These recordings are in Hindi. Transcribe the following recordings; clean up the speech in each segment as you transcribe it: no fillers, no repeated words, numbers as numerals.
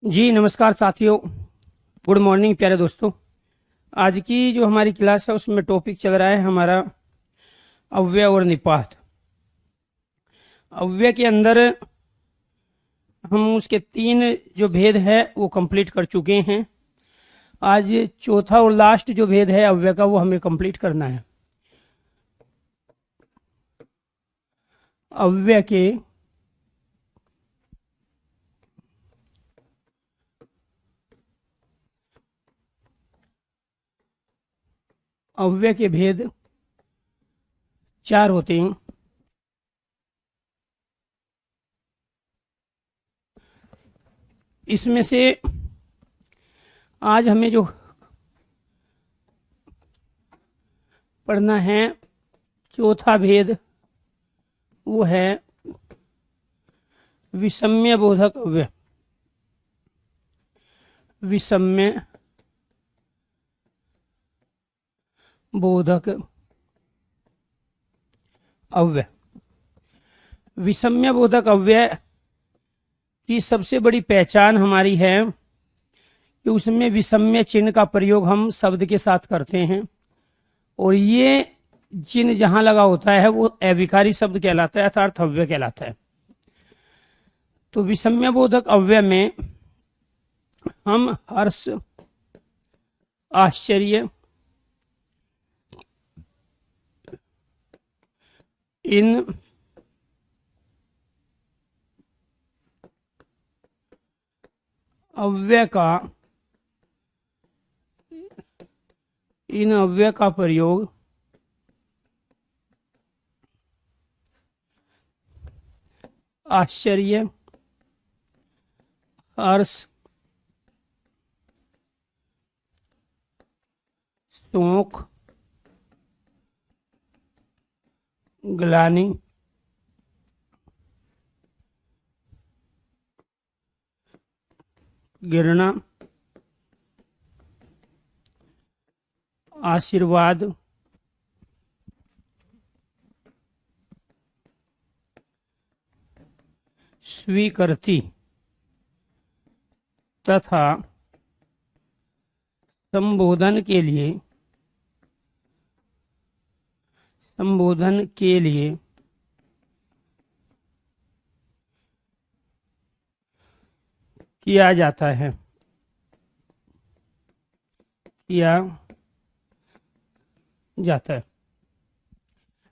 जी नमस्कार साथियों। गुड मॉर्निंग प्यारे दोस्तों। आज की जो हमारी क्लास है उसमें टॉपिक चल रहा है हमारा अव्यय और निपात। अव्यय के अंदर हम उसके 3 जो भेद है वो कंप्लीट कर चुके हैं। आज चौथा और लास्ट जो भेद है अव्यय का वो हमें कंप्लीट करना है। अव्यय के अव्यय के भेद 4 होते हैं। इसमें से आज हमें जो पढ़ना है चौथा भेद वो है विषम्य बोधक अव्यय। विषम्य बोधक अव्यय। विषम्य बोधक अव्यय की सबसे बड़ी पहचान हमारी है कि उसमें विषम्य चिन्ह का प्रयोग हम शब्द के साथ करते हैं और ये चिन्ह जहां लगा होता है वो अविकारी शब्द कहलाता है अर्थात अव्यय कहलाता है। तो विषम्य बोधक अव्यय में हम हर्ष, आश्चर्य, इन अव्यय का प्रयोग आश्चर्य, हर्ष, शोक, ग्लानि, घृणा, आशीर्वाद, स्वीकृति तथा संबोधन के लिए किया जाता है।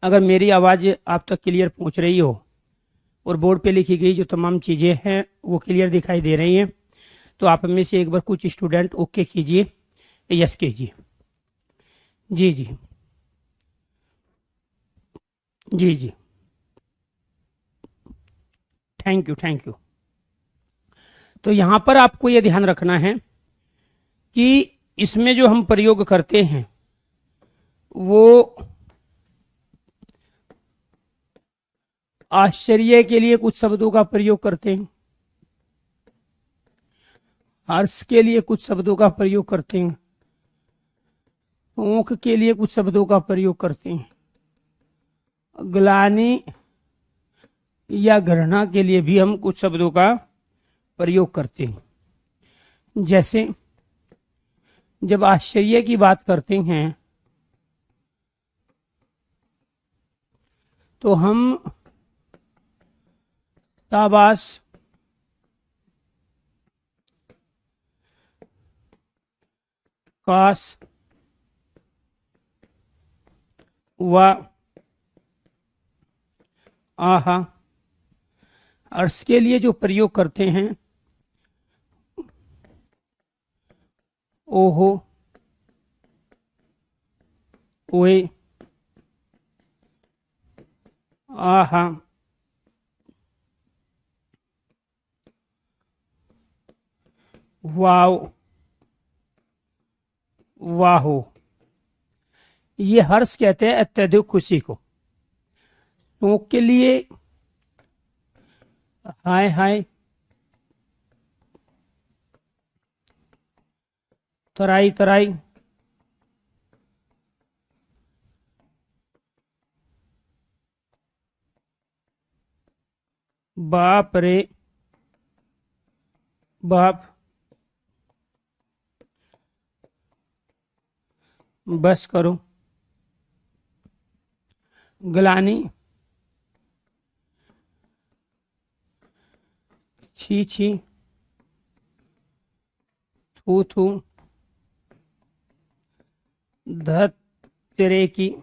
अगर मेरी आवाज आप तक क्लियर पहुंच रही हो और बोर्ड पे लिखी गई जो तमाम चीजें हैं वो क्लियर दिखाई दे रही हैं तो आप में से एक बार कुछ स्टूडेंट ओके कीजिए, यस कीजिए। जी जी जी जी, थैंक यू थैंक यू। तो यहां पर आपको यह ध्यान रखना है कि इसमें जो हम प्रयोग करते हैं वो आश्चर्य के लिए कुछ शब्दों का प्रयोग करते हैं, हर्ष के लिए कुछ शब्दों का प्रयोग करते हैं, शोक के लिए कुछ शब्दों का प्रयोग करते हैं, ग्लानि या घृणा के लिए भी हम कुछ शब्दों का प्रयोग करते हैं। जैसे जब आश्चर्य की बात करते हैं तो हम शाबाश, काश, वाह, आहा, अर्श के लिए जो प्रयोग करते हैं ओहो, ओए, आहा, वाओ, वाहो, ये हर्ष कहते हैं अत्यधिक खुशी को। शोक के लिए हाय हाय, तराई तराई, बाप रे बाप, बस करो, ग्लानि, छी छी, थू थू, धत तेरे की,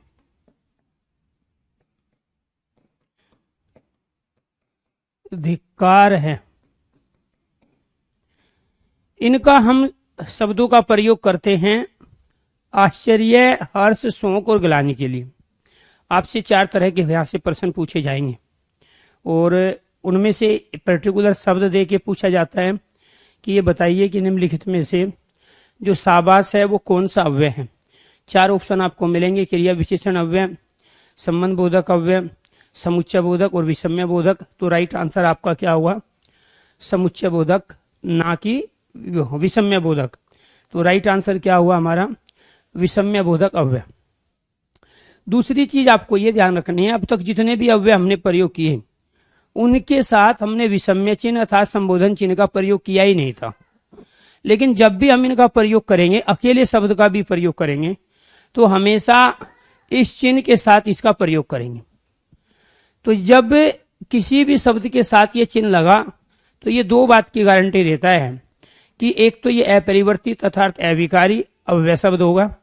धिक्कार है। इनका हम शब्दों का प्रयोग करते हैं आश्चर्य, हर्ष, शोक और ग्लानि के लिए। आपसे 4 तरह के यहाँ से प्रश्न पूछे जाएंगे और उनमें से पर्टिकुलर शब्द दे के पूछा जाता है कि ये बताइए कि निम्नलिखित में से जो शाबाश है वो कौन सा अव्यय है। 4 ऑप्शन आपको मिलेंगे, क्रिया विशेषण अव्यय, संबंध बोधक अव्यय, समुच्चय बोधक और विषम्य बोधक। तो राइट आंसर आपका क्या हुआ, समुच्चय बोधक, ना कि विषम्य बोधक। तो राइट आंसर क्या हुआ हमारा, विषम्य बोधक अव्यय। दूसरी चीज आपको ये ध्यान रखनी है, अब तक जितने भी अव्यय हमने प्रयोग किए उनके साथ हमने विषम्य चिन्ह अर्थात संबोधन चिन्ह का प्रयोग किया ही नहीं था। लेकिन जब भी हम इनका प्रयोग करेंगे, अकेले शब्द का भी प्रयोग करेंगे, तो हमेशा इस चिन्ह के साथ इसका प्रयोग करेंगे। तो जब किसी भी शब्द के साथ ये चिन्ह लगा तो ये 2 बात की गारंटी देता है कि एक तो ये अपरिवर्तित अर्थात अविकारी अव्यय शब्द होगा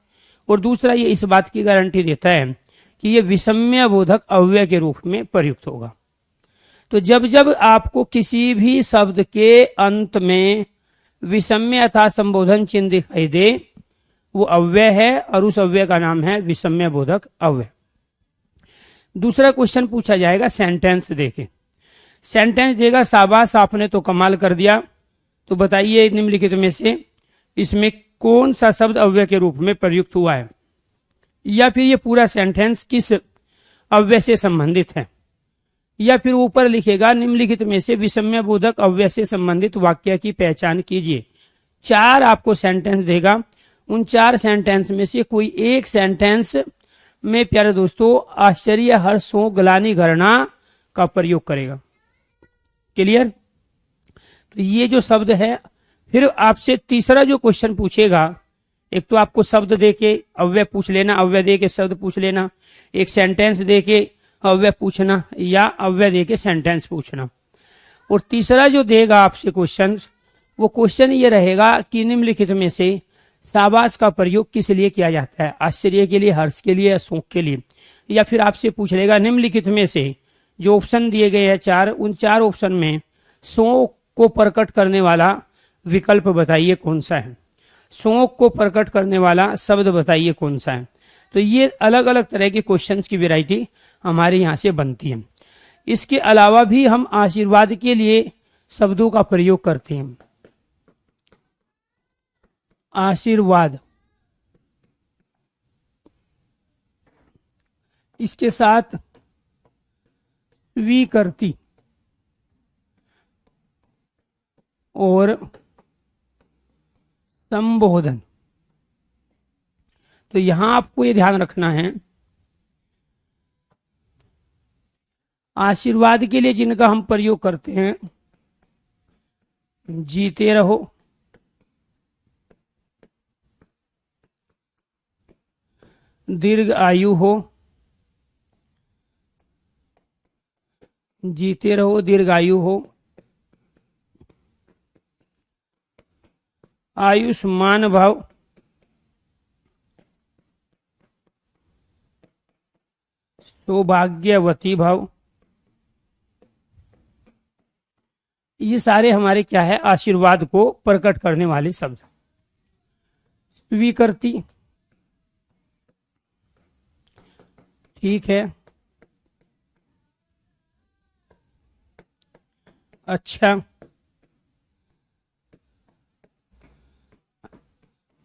और दूसरा ये इस बात की गारंटी देता है कि ये विषम्य बोधक अव्यय के रूप में प्रयुक्त होगा। तो जब जब आपको किसी भी शब्द के अंत में विषम्य अर्थात संबोधन चिन्ह दिखाई दे वो अव्यय है और उस अव्यय का नाम है विषम्य बोधक अव्यय। दूसरा क्वेश्चन पूछा जाएगा सेंटेंस देके, सेंटेंस देगा शाबाश आपने तो कमाल कर दिया, तो बताइए निम्नलिखित में से इसमें कौन सा शब्द अव्यय के रूप में प्रयुक्त हुआ है, या फिर ये पूरा सेंटेंस किस अव्यय से संबंधित है, या फिर ऊपर लिखेगा निम्नलिखित में से विषम्य बोधक अव्यय से संबंधित वाक्य की पहचान कीजिए। 4 आपको सेंटेंस देगा, उन 4 सेंटेंस में से कोई एक सेंटेंस में प्यारे दोस्तों आश्चर्य, हर्ष, शोक, ग्लानि, घृणा का प्रयोग करेगा। क्लियर। तो ये जो शब्द है, फिर आपसे तीसरा जो क्वेश्चन पूछेगा, एक तो आपको शब्द देके अव्यय पूछ लेना, अव्यय देके शब्द पूछ लेना, एक सेंटेंस देके अव्यय पूछना या अव्यय देके सेंटेंस पूछना, और तीसरा जो देगा आपसे क्वेश्चन, वो क्वेश्चन ये रहेगा कि निम्नलिखित में से शाबाश का प्रयोग किस लिए किया जाता है, आश्चर्य के लिए, हर्ष के लिए, शोक के लिए। या फिर आपसे पूछ लेगा निम्नलिखित में से जो ऑप्शन दिए गए हैं 4, उन 4 ऑप्शन में शोक को प्रकट करने वाला विकल्प बताइए कौन सा है, शोक को प्रकट करने वाला शब्द बताइए कौन सा है। तो ये अलग अलग तरह के क्वेश्चंस की वैरायटी हमारे यहाँ से बनती है। इसके अलावा भी हम आशीर्वाद के लिए शब्दों का प्रयोग करते हैं। आशीर्वाद, इसके साथ स्वीकृति और संबोधन। तो यहां आपको ये ध्यान रखना है, आशीर्वाद के लिए जिनका हम प्रयोग करते हैं, जीते रहो, दीर्घ आयु हो, जीते रहो, दीर्घायु हो, आयुष्मान भव, सौभाग्यवती भव, ये सारे हमारे क्या है, आशीर्वाद को प्रकट करने वाले शब्द। स्वीकृति, ठीक है, अच्छा,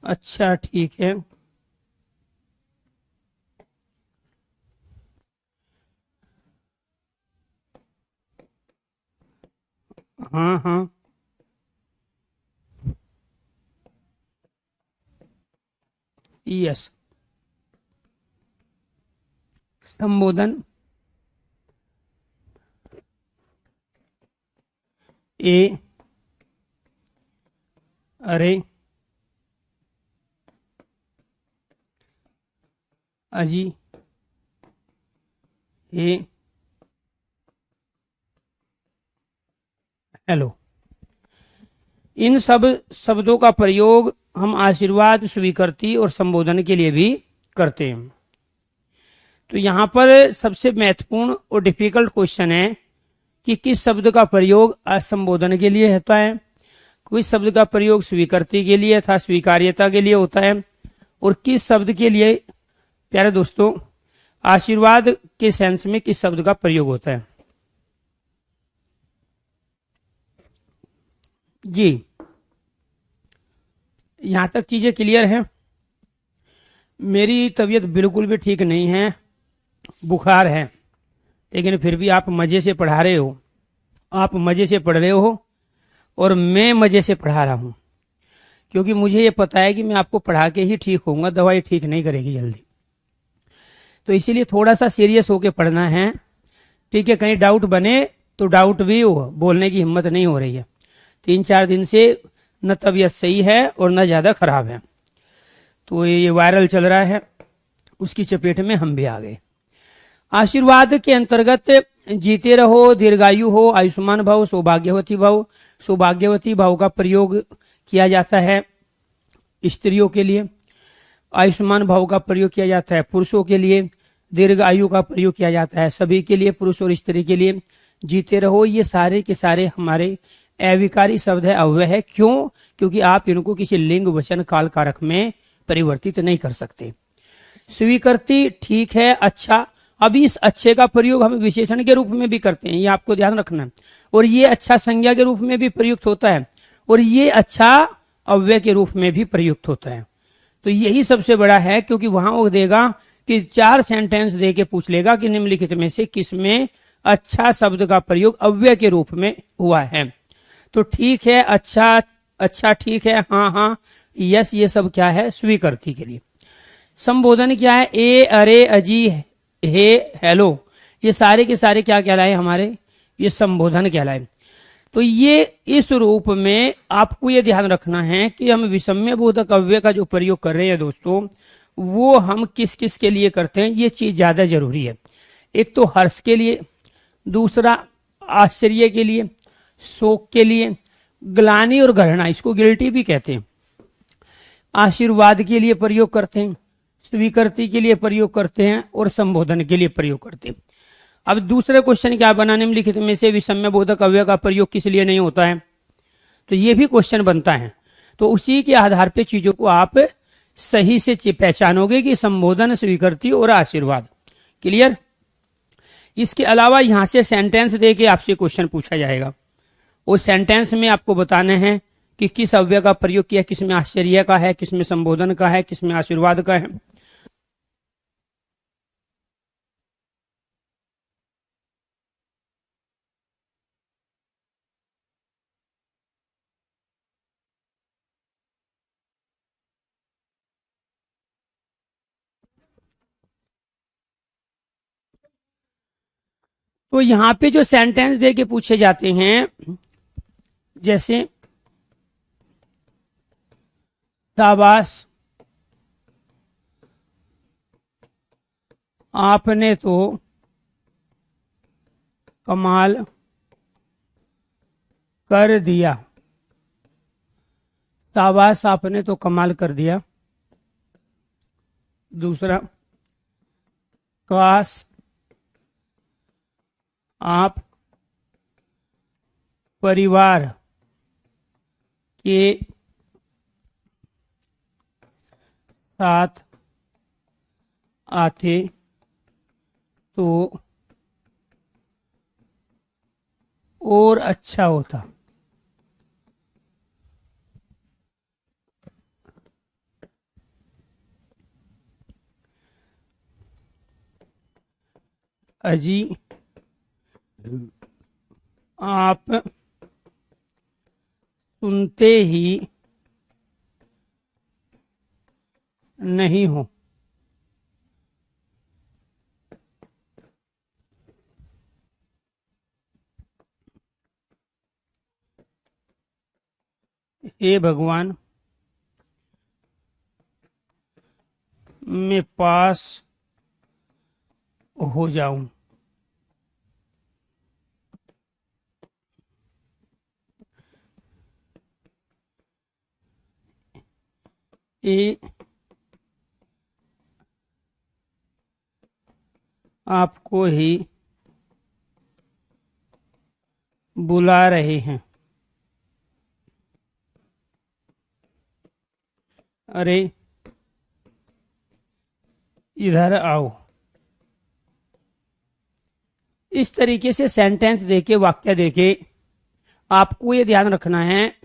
अच्छा, ठीक है, हाँ हाँ, यस, संबोधन, ए, अरे, अजी, हे, हेलो। इन सब शब्दों का प्रयोग हम आशीर्वाद, स्वीकृति और संबोधन के लिए भी करते हैं। तो यहाँ पर सबसे महत्वपूर्ण और डिफिकल्ट क्वेश्चन है कि किस शब्द का प्रयोग संबोधन के लिए होता है, किस शब्द का प्रयोग स्वीकृति के लिए अथवा स्वीकार्यता के लिए होता है, और किस शब्द के लिए, प्यारे दोस्तों, आशीर्वाद के सेंस में किस शब्द का प्रयोग होता है। जी, यहां तक चीजें क्लियर हैं। मेरी तबीयत बिल्कुल भी ठीक नहीं है, बुखार है, लेकिन फिर भी आप मजे से पढ़ा रहे हो, आप मजे से पढ़ रहे हो और मैं मजे से पढ़ा रहा हूं, क्योंकि मुझे ये पता है कि मैं आपको पढ़ा के ही ठीक होऊंगा, दवाई ठीक नहीं करेगी जल्दी। तो इसीलिए थोड़ा सा सीरियस होके पढ़ना है, ठीक है। कहीं डाउट बने तो डाउट भी हो, बोलने की हिम्मत नहीं हो रही है। 3-4 दिन से न तबीयत सही है और न ज्यादा खराब है, तो ये वायरल चल रहा है, उसकी चपेट में हम भी आ गए। आशीर्वाद के अंतर्गत जीते रहो, दीर्घायु हो, आयुष्मान भव, सौभाग्यवती भव, सौभाग्यवती भाव का प्रयोग किया जाता है स्त्रियों के लिए, आयुष्मान भाव का प्रयोग किया जाता है पुरुषों के लिए, दीर्घ आयु का प्रयोग किया जाता है सभी के लिए, पुरुष और स्त्री के लिए। जीते रहो, ये सारे के सारे हमारे अविकारी शब्द है, अव्यय है। क्यों? क्योंकि आप इनको किसी लिंग, वचन, काल, कारक में परिवर्तित नहीं कर सकते। स्वीकृति, ठीक है, अच्छा। अभी इस अच्छे का प्रयोग हम विशेषण के रूप में भी करते हैं, ये आपको ध्यान रखना है, और ये अच्छा संज्ञा के रूप में भी प्रयुक्त होता है, और ये अच्छा अव्यय के रूप में भी प्रयुक्त होता है। तो यही सबसे बड़ा है, क्योंकि वहां वो देगा कि 4 सेंटेंस दे के पूछ लेगा कि निम्नलिखित में से किसमें अच्छा शब्द का प्रयोग अव्यय के रूप में हुआ है। तो ठीक है, अच्छा, अच्छा, ठीक है, हाँ हाँ, यस, ये सब क्या है? स्वीकृति के लिए। संबोधन क्या है? ए, अरे, अजी, हे, हेलो, ये सारे के सारे क्या कहलाए हमारे? ये संबोधन कहलाए। तो ये इस रूप में आपको ये ध्यान रखना है कि हम विषम्य बोधक अव्यय का जो प्रयोग कर रहे हैं दोस्तों, वो हम किस किस के लिए करते हैं, ये चीज ज्यादा जरूरी है। एक तो हर्ष के लिए, दूसरा आश्चर्य के लिए, शोक के लिए, ग्लानि और घृणा, इसको गिल्टी भी कहते हैं, आशीर्वाद के लिए प्रयोग करते हैं, स्वीकृति के लिए प्रयोग करते हैं, और संबोधन के लिए प्रयोग करते हैं। अब दूसरे क्वेश्चन क्या बना? निम्नलिखित में से विषम्य बोधक अव्यय का प्रयोग किस लिए नहीं होता है? तो ये भी क्वेश्चन बनता है। तो उसी के आधार पे चीजों को आप सही से पहचानोगे कि संबोधन, स्वीकृति और आशीर्वाद। क्लियर? इसके अलावा यहां से सेंटेंस दे के आपसे क्वेश्चन पूछा जाएगा, उस सेंटेंस में आपको बताना है कि किस अव्यय का प्रयोग किया, किसमें आश्चर्य का है, किसमें संबोधन का है, किसमें आशीर्वाद का है। तो यहां पे जो सेंटेंस दे के पूछे जाते हैं, जैसे शाबाश, आपने तो कमाल कर दिया, शाबाश, आपने तो कमाल कर दिया। दूसरा, काश आप परिवार के साथ आते तो और अच्छा होता। अजी, आप सुनते ही नहीं हो। हे भगवान, मैं पास हो जाऊं। ये आपको ही बुला रहे हैं। अरे इधर आओ। इस तरीके से सेंटेंस देके, वाक्य देके आपको ये ध्यान रखना है,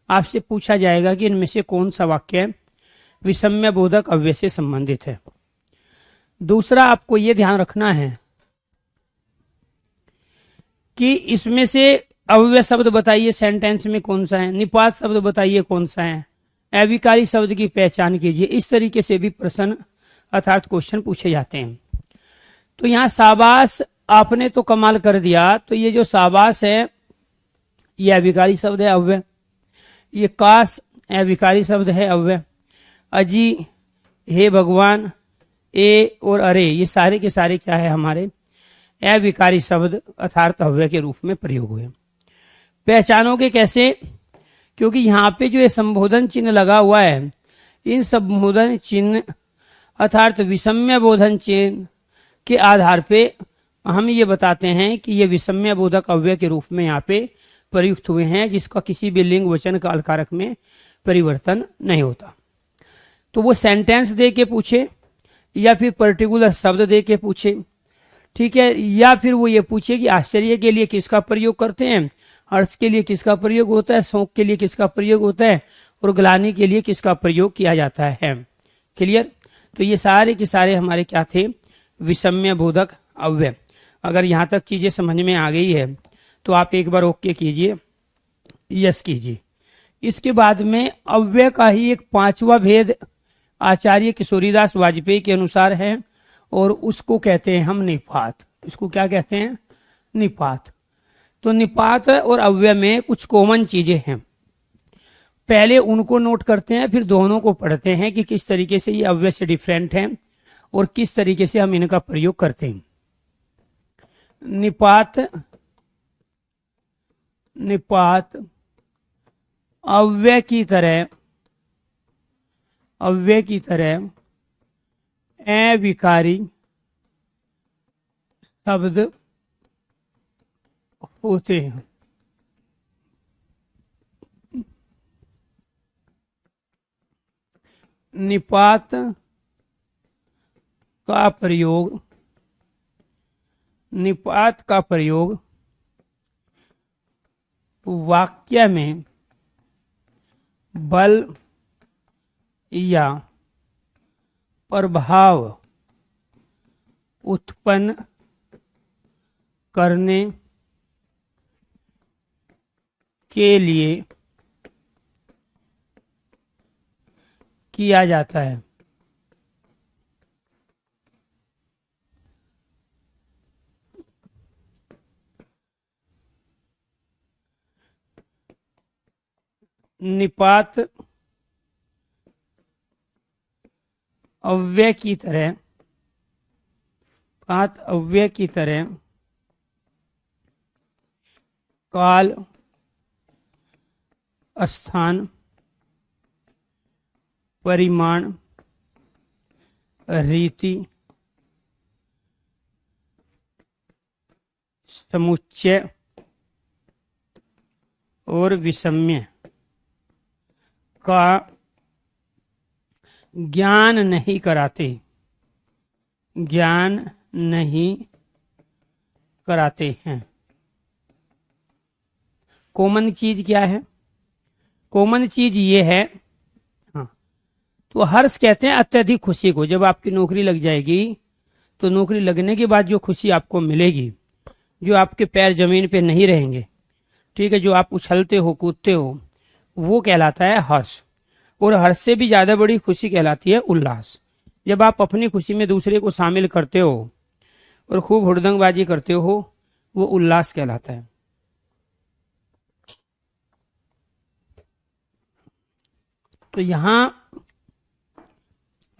आपसे पूछा जाएगा कि इनमें से कौन सा वाक्य विषम्य बोधक अव्यय से संबंधित है। दूसरा आपको ये ध्यान रखना है कि इसमें से अव्यय शब्द बताइए सेंटेंस में कौन सा है, निपात शब्द बताइए कौन सा है, अविकारी शब्द की पहचान कीजिए। इस तरीके से भी प्रश्न अर्थात क्वेश्चन पूछे जाते हैं। तो यहाँ शाबाश, आपने तो कमाल कर दिया। तो ये जो शाबाश है ये अविकारी शब्द है, अव्यय। ये काश अविकारी शब्द है, अव्यय। अजी, हे भगवान, ए और अरे, ये सारे के सारे क्या है, हमारे अविकारी शब्द अर्थात अव्यय के रूप में प्रयोग हुए। पहचानोगे कैसे? क्योंकि यहाँ पे जो ये संबोधन चिन्ह लगा हुआ है, इन संबोधन चिन्ह अर्थात विषम्य बोधन चिन्ह के आधार पे हम ये बताते हैं कि ये विषम्य बोधक अव्यय के रूप में यहाँ पे प्रयुक्त हुए हैं, जिसका किसी भी लिंग वचन काल कारक में परिवर्तन नहीं होता। तो वो सेंटेंस दे के पूछे या फिर पर्टिकुलर शब्द दे के पूछे, ठीक है, या फिर वो ये पूछे कि आश्चर्य के लिए किसका प्रयोग करते हैं, हर्ष के लिए किसका प्रयोग होता है, शोक के लिए किसका प्रयोग होता है, और ग्लानि के लिए किसका प्रयोग किया जाता है। क्लियर? तो ये सारे के सारे हमारे क्या थे, विषम्य बोधक अव्यय। अगर यहाँ तक चीजें समझ में आ गई है तो आप एक बार ओके कीजिए, यस कीजिए। इसके बाद में अव्यय का ही एक पांचवा भेद आचार्य किशोरीदास वाजपेयी के अनुसार है, और उसको कहते हैं हम निपात। इसको क्या कहते हैं? निपात। तो निपात और अव्यय में कुछ कॉमन चीजें हैं, पहले उनको नोट करते हैं, फिर दोनों को पढ़ते हैं कि किस तरीके से ये अव्यय से डिफरेंट हैं और किस तरीके से हम इनका प्रयोग करते हैं। निपात, निपात अव्यय की तरह, अव्यय की तरह अविकारी शब्द होते हैं। निपात का प्रयोग, निपात का प्रयोग वाक्य में बल या प्रभाव उत्पन्न करने के लिए किया जाता है। निपात अव्यय की तरह, पात अव्यय की तरह काल, स्थान, परिमाण, रीति, समुच्चय और विषम्य का ज्ञान नहीं कराते, ज्ञान नहीं कराते हैं। कॉमन चीज क्या है? कॉमन चीज ये है, हाँ, तो हर्ष कहते हैं अत्यधिक खुशी को। जब आपकी नौकरी लग जाएगी तो नौकरी लगने के बाद जो खुशी आपको मिलेगी, जो आपके पैर जमीन पे नहीं रहेंगे, ठीक है, जो आप उछलते हो कूदते हो, वो कहलाता है हर्ष। और हर्ष से भी ज्यादा बड़ी खुशी कहलाती है उल्लास। जब आप अपनी खुशी में दूसरे को शामिल करते हो और खूब हुड़दंगबाजी करते हो, वो उल्लास कहलाता है। तो यहां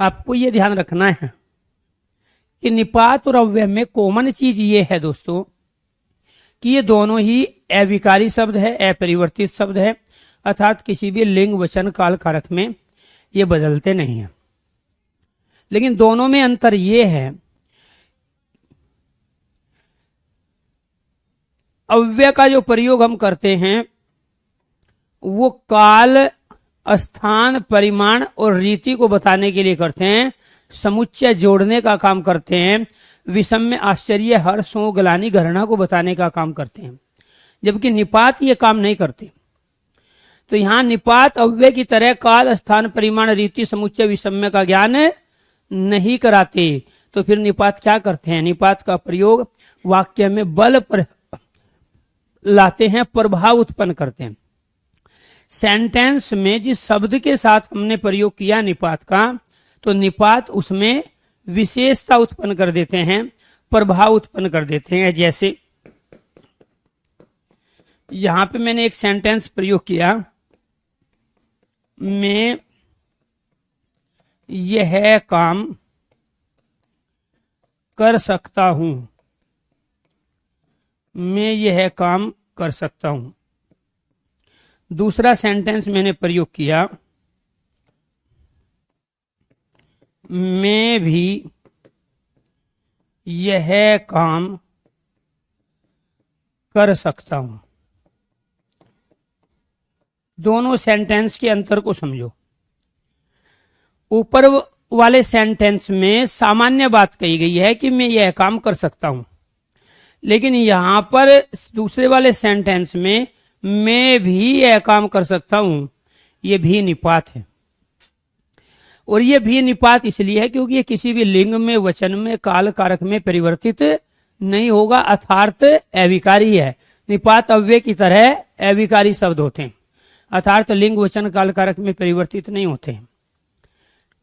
आपको ये ध्यान रखना है कि निपात और अव्यय में कॉमन चीज ये है दोस्तों कि ये दोनों ही अविकारी शब्द है, अपरिवर्तित शब्द है, अर्थात किसी भी लिंग वचन काल कारक में ये बदलते नहीं है। लेकिन दोनों में अंतर ये है, अव्यय का जो प्रयोग हम करते हैं वो काल, स्थान, परिमाण और रीति को बताने के लिए करते हैं, समुच्चय जोड़ने का काम करते हैं, विषम्य, आश्चर्य, हर्ष, शोक, ग्लानि, घृणा को बताने का काम करते हैं, जबकि निपात ये काम नहीं करते। तो यहां निपात अव्यय की तरह काल, स्थान, परिमाण, रीति, समुच्चय, विषम्य का ज्ञान नहीं कराते। तो फिर निपात क्या करते हैं? निपात का प्रयोग वाक्य में बल पर लाते हैं, प्रभाव उत्पन्न करते हैं। सेंटेंस में जिस शब्द के साथ हमने प्रयोग किया निपात का, तो निपात उसमें विशेषता उत्पन्न कर देते हैं, प्रभाव उत्पन्न कर देते हैं। जैसे यहां पे मैंने एक सेंटेंस प्रयोग किया, मैं यह काम कर सकता हूं, मैं यह काम कर सकता हूं। दूसरा सेंटेंस मैंने प्रयोग किया, मैं भी यह काम कर सकता हूं। दोनों सेंटेंस के अंतर को समझो। ऊपर वाले सेंटेंस में सामान्य बात कही गई है कि मैं यह काम कर सकता हूं, लेकिन यहां पर दूसरे वाले सेंटेंस में मैं भी यह काम कर सकता हूं, यह भी निपात है। और यह भी निपात इसलिए है क्योंकि ये किसी भी लिंग में, वचन में, काल कारक में परिवर्तित नहीं होगा, अर्थात अविकारी है। निपात अव्यय की तरह अविकारी शब्द होते हैं, अर्थात लिंग, वचन, काल कारक में परिवर्तित नहीं होते हैं।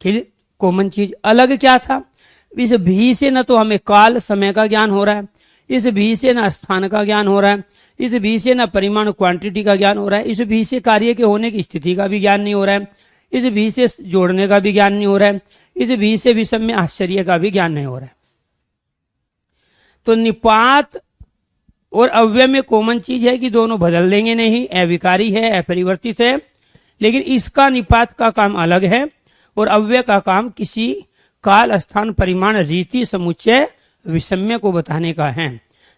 फिर कॉमन चीज अलग क्या था? इस भी से न तो हमें काल, समय का ज्ञान हो रहा है, इस भी से न स्थान का ज्ञान हो रहा है, इस भी से न परिमाण, क्वांटिटी का ज्ञान हो रहा है, इस भी से कार्य के होने की स्थिति का भी ज्ञान नहीं हो रहा है, इस भी से जोड़ने का भी ज्ञान नहीं हो रहा है, इस भी से विषम में आश्चर्य का भी ज्ञान नहीं हो रहा है। तो निपात और अव्यय में कॉमन चीज है कि दोनों बदल देंगे नहीं, अविकारी है, अपरिवर्तित है। लेकिन इसका निपात का काम अलग है और अव्यय का काम किसी काल, स्थान, परिमाण, रीति, समुच्चय, विषम्य को बताने का है।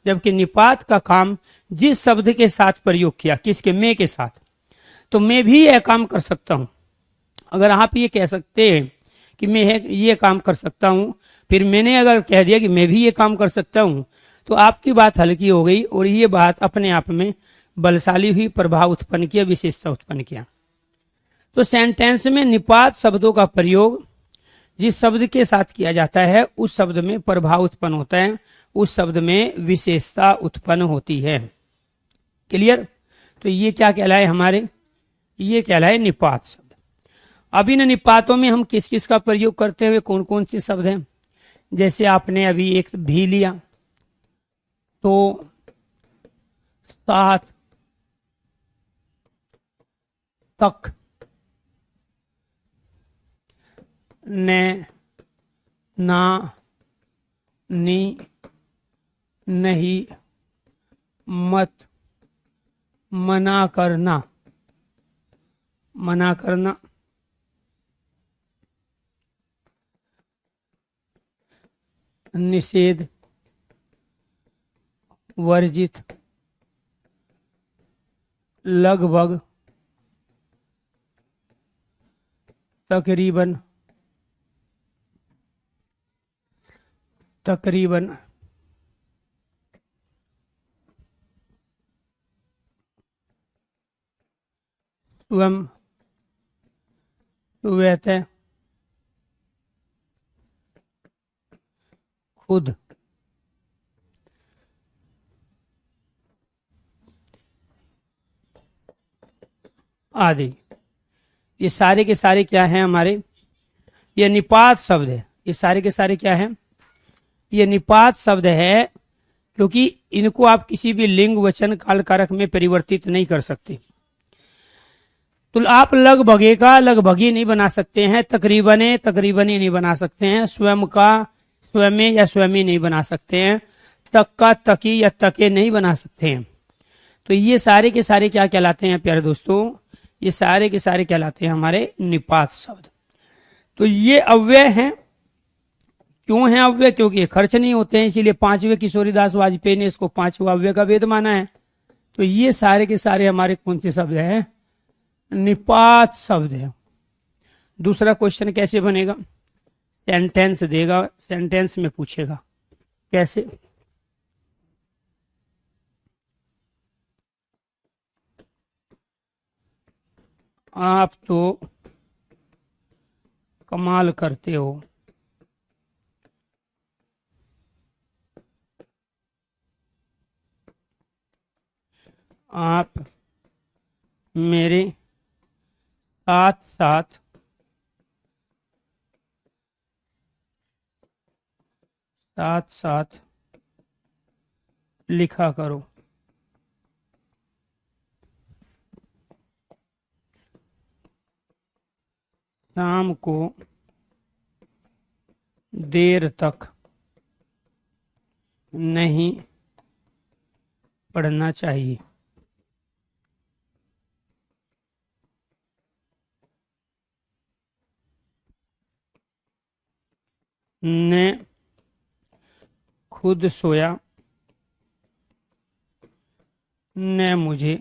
जबकि निपात का काम जिस शब्द के साथ प्रयोग किया, किसके? मैं के साथ, तो मैं भी यह काम कर सकता हूं। अगर आप ये कह सकते हैं कि मैं ये काम कर सकता हूं, फिर मैंने अगर कह दिया कि मैं भी ये काम कर सकता हूं, तो आपकी बात हल्की हो गई और ये बात अपने आप में बलशाली हुई, प्रभाव उत्पन्न किया, विशेषता उत्पन्न किया। तो सेंटेंस में निपात शब्दों का प्रयोग जिस शब्द के साथ किया जाता है उस शब्द में प्रभाव उत्पन्न होता है, उस शब्द में विशेषता उत्पन्न होती है। क्लियर? तो ये क्या कहलाए हमारे? ये कहलाए निपात शब्द। अब इन निपातों में हम किस किस का प्रयोग करते हुए कौन कौन से शब्द हैं? जैसे आपने अभी एक भी लिया, तो साथ, तक, ने, ना, नी, नहीं, मत, मना करना, मना करना, निषेध, वर्जित, लगभग, तकरीबन, तकरीबन, स्वयं, स्वतः, खुद, आदि। ये सारे के सारे क्या हैं हमारे? ये निपात शब्द है। ये सारे के सारे क्या हैं? ये निपात शब्द है, क्योंकि इनको आप किसी भी लिंग, वचन, काल कारक में परिवर्तित नहीं कर सकते। तो आप लगभगे का लगभगी नहीं बना सकते हैं, तकरीबने तकरीबनी नहीं बना सकते हैं, स्वयं का स्वयं या स्वयं नहीं बना सकते हैं, तक का तकी या तके नहीं बना सकते हैं। तो ये सारे के सारे क्या कहलाते हैं प्यारे दोस्तों, ये सारे के सारे कहलाते हैं हमारे निपात शब्द। तो ये अव्यय हैं। क्यों है अव्यय? क्योंकि ये खर्च नहीं होते हैं, इसीलिए 5वें किशोरीदास वाजपेयी ने इसको 5वां अव्यय का वेद माना है। तो ये सारे के सारे हमारे कौन से शब्द हैं? निपात शब्द है। दूसरा क्वेश्चन कैसे बनेगा? सेंटेंस देगा, सेंटेंस में पूछेगा कैसे। आप तो कमाल करते हो, आप मेरे साथ साथ लिखा करो। शाम को देर तक नहीं पढ़ना चाहिए। ने खुद सोया, ने मुझे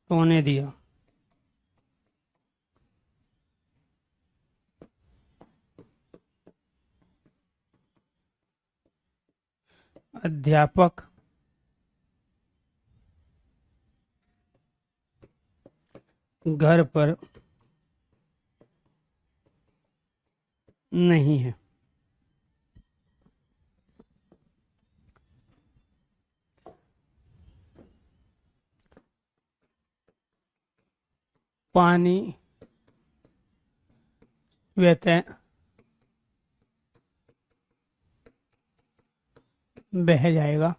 सोने दिया। अध्यापक घर पर नहीं है। पानी स्वतः बह जाएगा।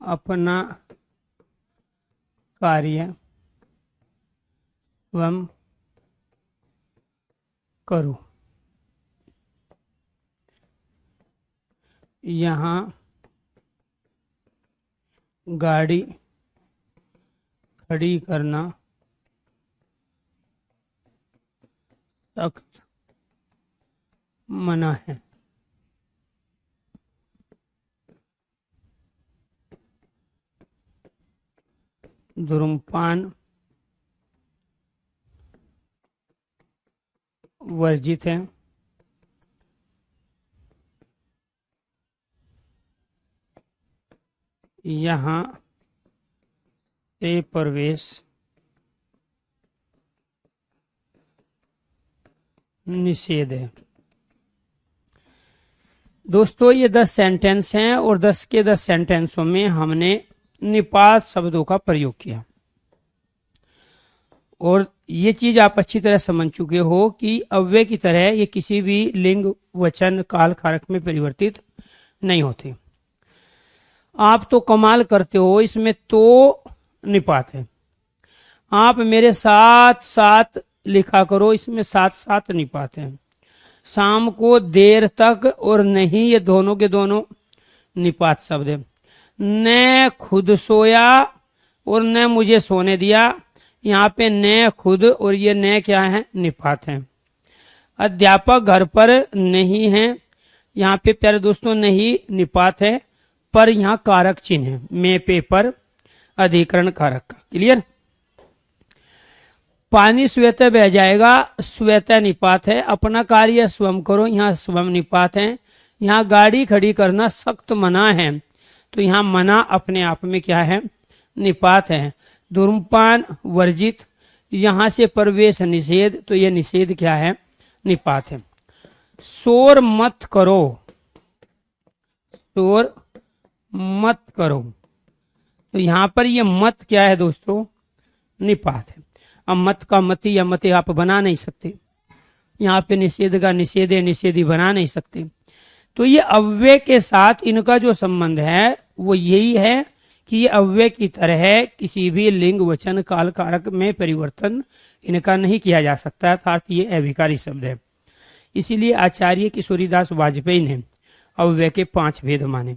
अपना कार्य स्वयं करो। यहाँ गाड़ी खड़ी करना सख्त मना है। धूम्रपान वर्जित है। यहाँ से प्रवेश निषेध है। दोस्तों ये 10 सेंटेंस हैं और 10 के 10 सेंटेंसों में हमने निपात शब्दों का प्रयोग किया और ये चीज आप अच्छी तरह समझ चुके हो कि अव्यय की तरह ये किसी भी लिंग वचन काल कारक में परिवर्तित नहीं होते। आप तो कमाल करते हो, इसमें तो निपात है। आप मेरे साथ साथ लिखा करो, इसमें साथ साथ निपात है। शाम को देर तक और नहीं, ये दोनों के दोनों निपात शब्द है। ने खुद सोया और ने मुझे सोने दिया, यहाँ पे ने खुद और ये ने क्या है? निपात है। अध्यापक घर पर नहीं है, यहाँ पे प्यारे दोस्तों नहीं निपात है, पर यहाँ कारक चिन्ह है, में पे पर अधिकरण कारक का। क्लियर? पानी स्वतः बह जाएगा, स्वतः निपात है। अपना कार्य स्वयं करो, यहाँ स्वयं निपात है। यहाँ गाड़ी खड़ी करना सख्त मना है, तो यहाँ मना अपने आप में क्या है? निपात है। धूम्रपान वर्जित, यहाँ से प्रवेश निषेध, तो ये निषेध क्या है? निपात है। शोर मत करो, शोर मत करो, तो यहाँ पर ये मत क्या है दोस्तों? निपात है। अब मत का मति या मते आप बना नहीं सकते, यहाँ पे निषेध का निषेधे निषेधी बना नहीं सकते। तो ये अव्यय के साथ इनका जो संबंध है वो यही है कि ये अव्यय की तरह है, किसी भी लिंग वचन काल कारक में परिवर्तन इनका नहीं किया जा सकता, अर्थात ये अविकारी शब्द है। इसीलिए आचार्य किशोरीदास वाजपेयी ने अव्यय के 5 भेद माने।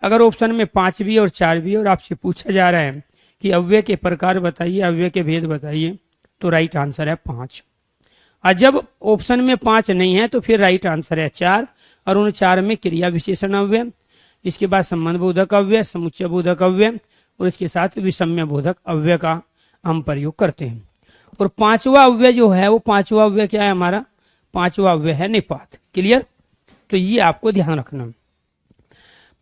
अगर ऑप्शन में 5 भी और 4 भी और आपसे पूछा जा रहा है कि अव्यय के प्रकार बताइए, अव्यय के भेद बताइए, तो राइट आंसर है 5। और जब ऑप्शन में 5 नहीं है तो फिर राइट आंसर है 4, और उन 4 में क्रिया विशेषण अव्यय, इसके बाद संबंध बोधक अव्यय, समुच्चय बोधक अव्यय, और इसके साथ विषम्य बोधक अव्यय का हम प्रयोग करते हैं। और पांचवा अव्यय जो है, वो पांचवा अव्यय क्या है हमारा? पांचवा अव्यय है निपात। क्लियर? तो ये आपको ध्यान रखना।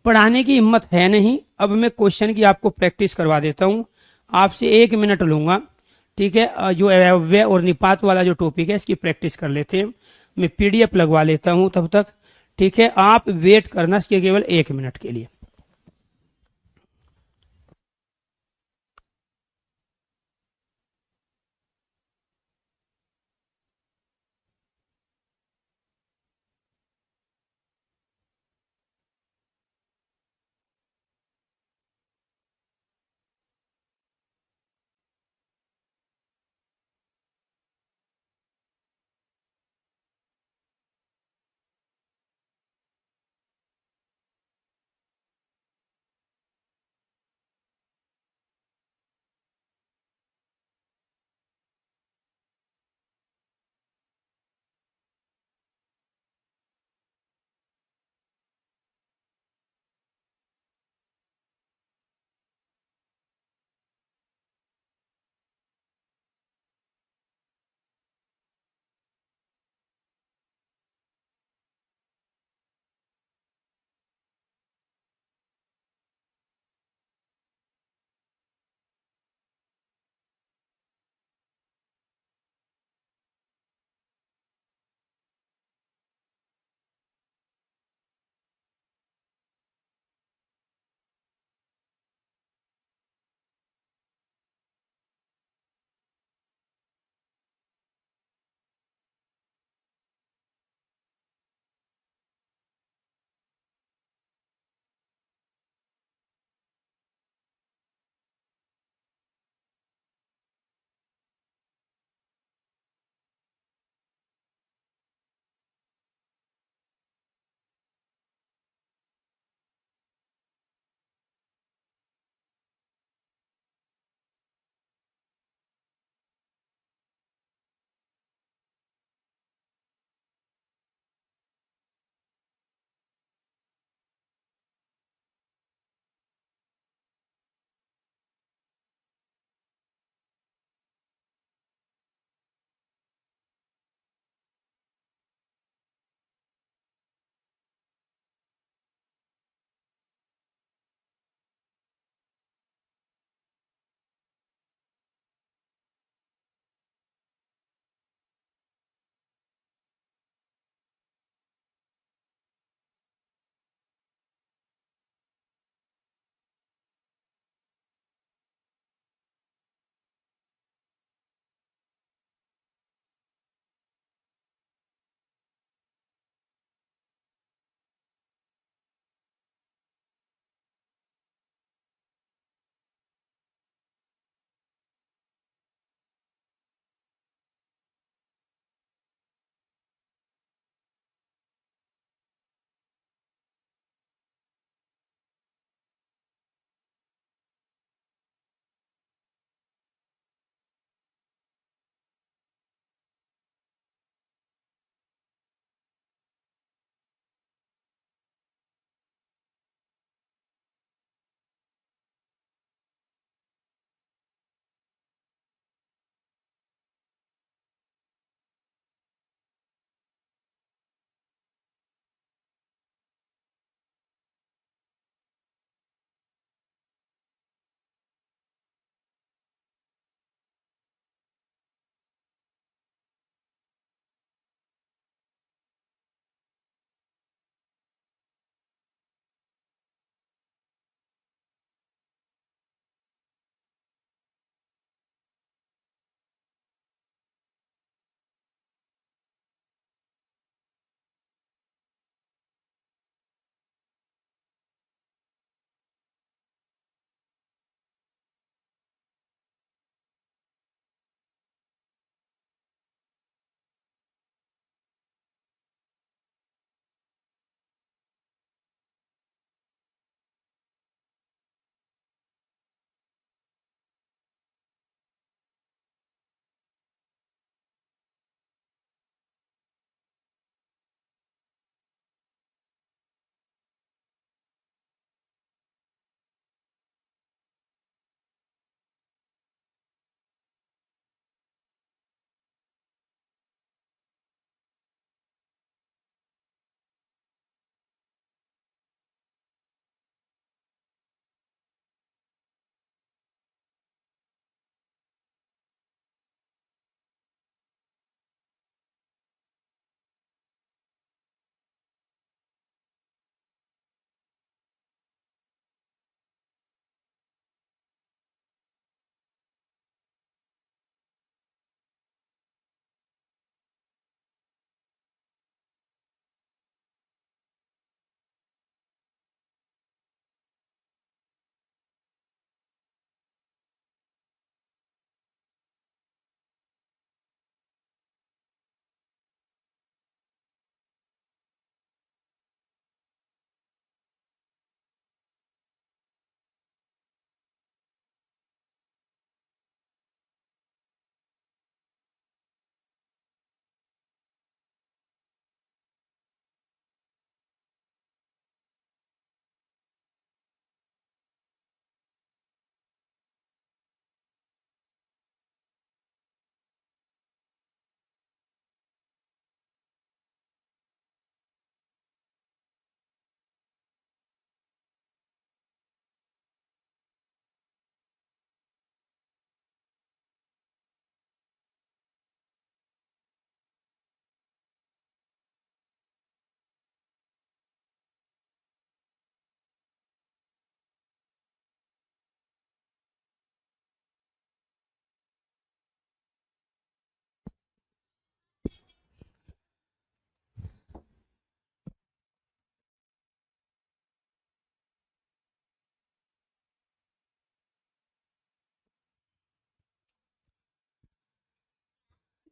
पढ़ाने की हिम्मत है नहीं, अब मैं क्वेश्चन की आपको प्रैक्टिस करवा देता हूं। आपसे 1 मिनट लूंगा, ठीक है? जो अव्यय और निपात वाला जो टॉपिक है, इसकी प्रैक्टिस कर लेते हैं। मैं पीडीएफ लगवा लेता हूं तब तक, ठीक है? आप वेट करना इसके केवल 1 मिनट के लिए।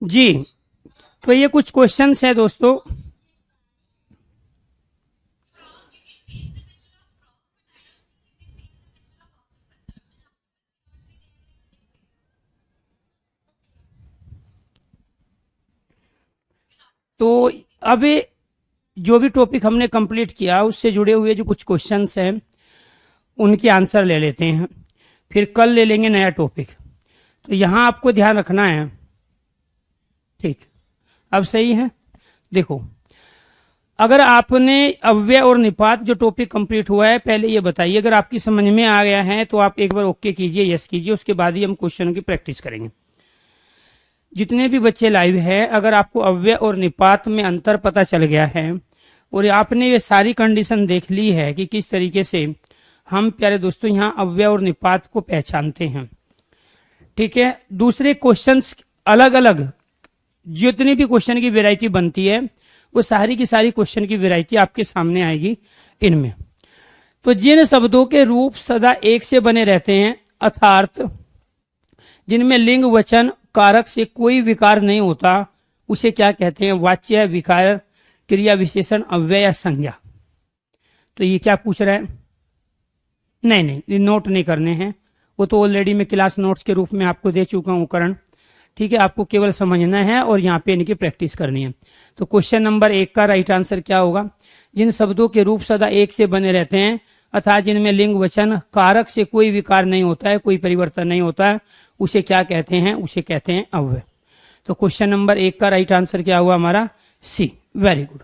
जी, तो ये कुछ क्वेश्चंस है दोस्तों। तो अब जो भी टॉपिक हमने कंप्लीट किया उससे जुड़े हुए जो कुछ क्वेश्चंस हैं उनके आंसर ले लेते हैं, फिर कल ले लेंगे नया टॉपिक। तो यहाँ आपको ध्यान रखना है, ठीक, अब सही है। देखो, अगर आपने अव्यय और निपात जो टॉपिक कंप्लीट हुआ है, पहले ये बताइए, अगर आपकी समझ में आ गया है तो आप एक बार ओके कीजिए, यस कीजिए, उसके बाद ही हम क्वेश्चन की प्रैक्टिस करेंगे। जितने भी बच्चे लाइव हैं, अगर आपको अव्यय और निपात में अंतर पता चल गया है और आपने ये सारी कंडीशन देख ली है कि किस तरीके से हम प्यारे दोस्तों यहाँ अव्यय और निपात को पहचानते हैं, ठीक है। दूसरे क्वेश्चंस अलग अलग, जितनी भी क्वेश्चन की वैरायटी बनती है वो सारी की सारी क्वेश्चन की वैरायटी आपके सामने आएगी इनमें। तो जिन शब्दों के रूप सदा एक से बने रहते हैं, अर्थात जिनमें लिंग वचन कारक से कोई विकार नहीं होता, उसे क्या कहते हैं? वाच्य, विकार, क्रिया विशेषण, अव्यय या संज्ञा। तो ये क्या पूछ रहा है? नहीं, ये नोट नहीं करने हैं, वो तो ऑलरेडी मैं क्लास नोट्स के रूप में आपको दे चुका हूँ उपकरण, ठीक है। आपको केवल समझना है और यहाँ पे इनकी प्रैक्टिस करनी है। तो क्वेश्चन नंबर 1 का राइट आंसर क्या होगा? जिन शब्दों के रूप सदा एक से बने रहते हैं अर्थात जिनमें लिंग वचन कारक से कोई विकार नहीं होता है, कोई परिवर्तन नहीं होता है, उसे क्या कहते हैं? उसे कहते हैं अव्यय। तो क्वेश्चन नंबर 1 का राइट आंसर क्या हुआ हमारा? सी। Very good.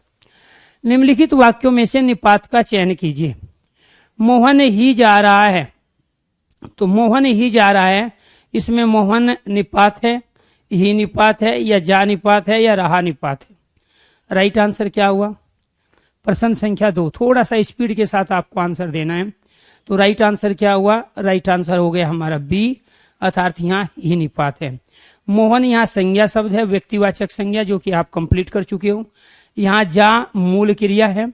निम्नलिखित वाक्यों में से निपात का चयन कीजिए। मोहन ही जा रहा है, तो मोहन ही जा रहा है, इसमें मोहन निपात है, ही निपात है, या जा निपात है, या रहा निपात है? राइट आंसर क्या हुआ? प्रश्न संख्या 2। थोड़ा सा स्पीड के साथ आपको आंसर देना है। तो राइट आंसर क्या हुआ? राइट आंसर हो गया हमारा बी, अर्थात यहाँ ही निपात है। मोहन यहाँ संज्ञा शब्द है, व्यक्तिवाचक संज्ञा, जो कि आप कंप्लीट कर चुके हो। यहाँ जा मूल क्रिया है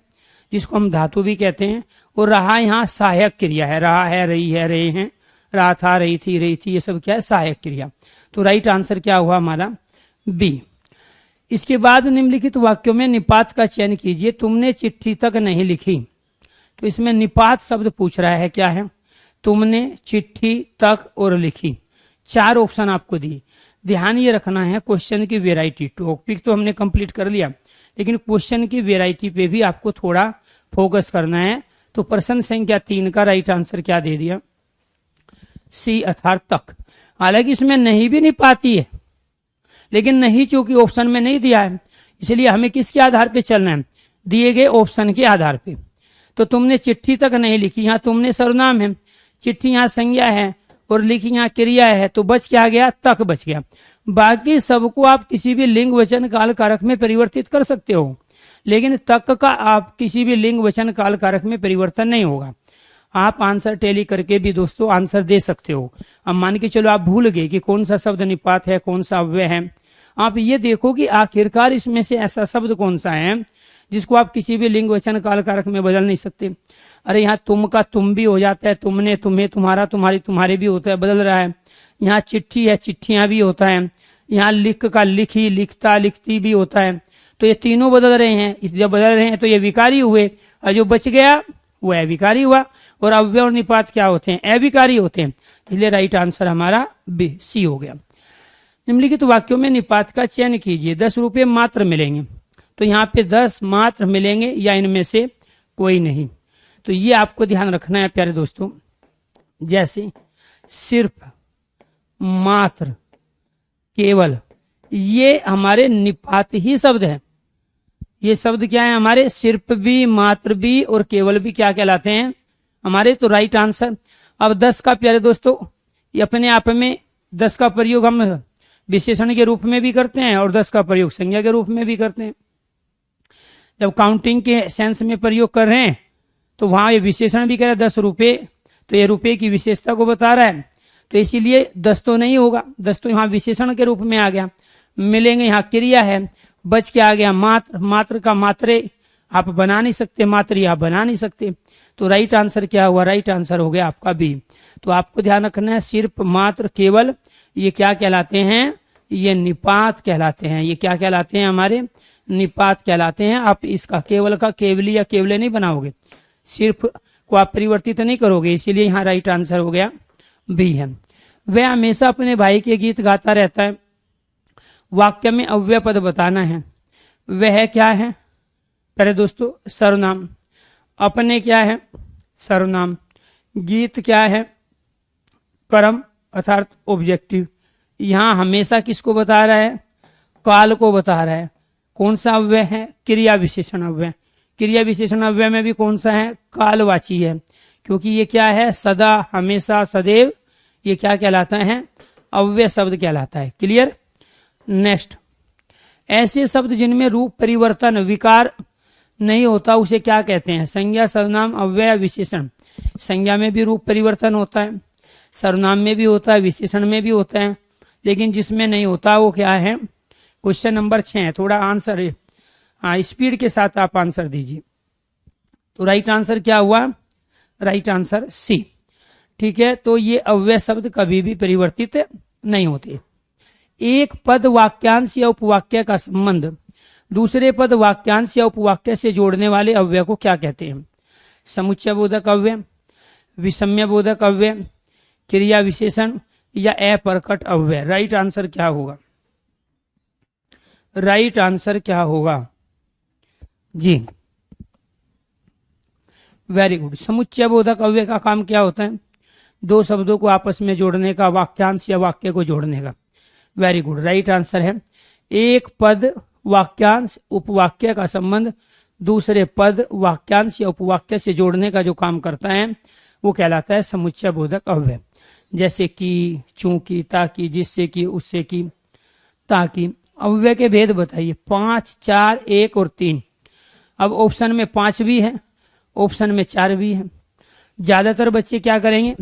जिसको हम धातु भी कहते हैं, और रहा यहाँ सहायक क्रिया है। रहा है, रही है, रहे हैं, रहा था, रही थी, ये सब क्या है? सहायक क्रिया। तो राइट आंसर क्या हुआ हमारा? बी। इसके बाद निम्नलिखित वाक्यों में निपात का चयन कीजिए। तुमने चिट्ठी तक नहीं लिखी, तो इसमें निपात शब्द पूछ रहा है, क्या है? तुमने, चिट्ठी, तक और लिखी, 4 ऑप्शन आपको दिए। ध्यान ये रखना है, क्वेश्चन की वेराइटी, टॉपिक तो हमने कंप्लीट कर लिया, लेकिन क्वेश्चन की वेराइटी पे भी आपको थोड़ा फोकस करना है। तो प्रश्न संख्या 3 का राइट आंसर क्या दे दिया? सी, अर्थात तक। हालांकि इसमें नहीं भी निपाती है, लेकिन नहीं चूंकि ऑप्शन में नहीं दिया है, इसलिए हमें किसके आधार पे चलना है? दिए गए ऑप्शन के आधार पे। तो तुमने चिट्ठी तक नहीं लिखी, यहाँ तुमने सर्वनाम है, चिट्ठी यहाँ संज्ञा है, और लिखी यहाँ क्रिया है, तो बच क्या गया? तक बच गया। बाकी सबको आप किसी भी लिंग वचन काल कारक में परिवर्तित कर सकते हो, लेकिन तक का आप किसी भी लिंग वचन काल कारक में परिवर्तन नहीं होगा। आप आंसर टैली करके भी दोस्तों आंसर दे सकते हो। अब मान के चलो आप भूल गए कि कौन सा शब्द निपात है, कौन सा अव्यय है, आप ये देखो कि आखिरकार इसमें से ऐसा शब्द कौन सा है जिसको आप किसी भी लिंग वचन काल कारक में बदल नहीं सकते। अरे यहाँ तुम का तुम भी हो जाता है, तुमने, तुम्हें, तुम्हारा, तुम्हारी, तुम्हारे भी होता है, बदल रहा है। यहाँ चिट्ठी है, चिट्ठियां भी होता है। यहाँ लिख का लिखी, लिखता, लिखती भी होता है। तो ये तीनों बदल रहे हैं। इस जब बदल रहे हैं तो ये विकारी हुए, और जो बच गया वो अविकारी हुआ। और अव्यय और निपात क्या होते हैं? अविकारी होते हैं। इसलिए राइट आंसर हमारा बी, सी हो गया। निम्नलिखित वाक्यों में निपात का चयन कीजिए। 10 रुपये मात्र मिलेंगे, तो यहाँ पे 10 मात्र मिलेंगे या इनमें से कोई नहीं। तो ये आपको ध्यान रखना है प्यारे दोस्तों। जैसे सिर्फ, मात्र, केवल, ये हमारे निपात ही शब्द है। ये शब्द क्या है हमारे? सिर्फ भी, मात्र भी और केवल भी क्या कहलाते हैं हमारे? तो राइट आंसर। अब 10 का प्यारे दोस्तों, ये अपने आप में 10 का प्रयोग हम विशेषण के रूप में भी करते हैं और 10 का प्रयोग संज्ञा के रूप में भी करते हैं। जब काउंटिंग के सेंस में प्रयोग कर रहे हैं तो वहां ये विशेषण भी कह रहा है 10 रुपये, तो ये रुपये की विशेषता को बता रहा है, तो इसीलिए 10 तो नहीं होगा। 10 तो यहाँ विशेषण के रूप में आ गया। मिलेंगे, यहाँ क्रिया है, बच के आ गया मात्र। मात्र का मात्रे आप बना नहीं सकते, मात्र आप बना नहीं सकते। तो राइट आंसर क्या हुआ? राइट आंसर हो गया आपका बी। तो आपको ध्यान रखना है, सिर्फ, मात्र, केवल, ये क्या कहलाते हैं? ये निपात कहलाते हैं। ये क्या कहलाते हैं? हमारे निपात कहलाते हैं। आप इसका केवल का केवली या केवले नहीं बनाओगे, सिर्फ को आप परिवर्तित नहीं करोगे, इसीलिए यहाँ राइट आंसर हो गया बी है। वह हमेशा अपने भाई के गीत गाता रहता है। वाक्य में अव्यय पद बताना है। वह क्या है? पहले दोस्तों सर्वनाम। अपने क्या है? सर्वनाम। गीत क्या है? कर्म अर्थात ऑब्जेक्टिव। यहां हमेशा किसको बता रहा है? काल को बता रहा है। कौन सा अव्यय है? क्रिया विशेषण अव्यय। क्रिया विशेषण अव्यय में भी कौन सा है? कालवाची है, क्योंकि ये क्या है? सदा, हमेशा, सदैव, ये क्या कहलाता है? अव्यय शब्द कहलाता है। क्लियर? नेक्स्ट, ऐसे शब्द जिनमें रूप परिवर्तन विकार नहीं होता उसे क्या कहते हैं? संज्ञा, सर्वनाम, अव्यय, विशेषण। संज्ञा में भी रूप परिवर्तन होता है, सर्वनाम में भी होता है, विशेषण में भी होता है, लेकिन जिसमें नहीं होता वो क्या है? क्वेश्चन नंबर 6 है। थोड़ा आंसर है, हाँ स्पीड के साथ आप आंसर दीजिए। तो राइट आंसर क्या हुआ? Right answer C. ठीक है, तो ये अव्यय शब्द कभी भी परिवर्तित नहीं होते। एक पद वाक्यांश या उपवाक्य का संबंध दूसरे पद वाक्यांश या उपवाक्य से जोड़ने वाले अव्यय को क्या कहते हैं? समुच्चय बोधक अव्यय, विषम्य बोधक अव्यय, क्रिया विशेषण या अप्रकट अव्यय। राइट आंसर क्या होगा? राइट आंसर क्या होगा जी? Very good. समुच्चय बोधक अव्यय का काम क्या होता है? दो शब्दों को आपस में जोड़ने का, वाक्यांश या वाक्य को जोड़ने का। वेरी गुड, राइट आंसर है। एक पद वाक्यांश उपवाक्य का संबंध दूसरे पद वाक्यांश या उपवाक्य से जोड़ने का जो काम करता है वो कहलाता है समुच्चय बोधक अव्यय। जैसे कि, चूंकि, ताकि, जिससे कि, उससे कि, ताकि। अव्यय के भेद बताइए। 5, 4, 1 और 3। अब ऑप्शन में 5 भी है, ऑप्शन में 4 भी है। ज्यादातर बच्चे क्या करेंगे?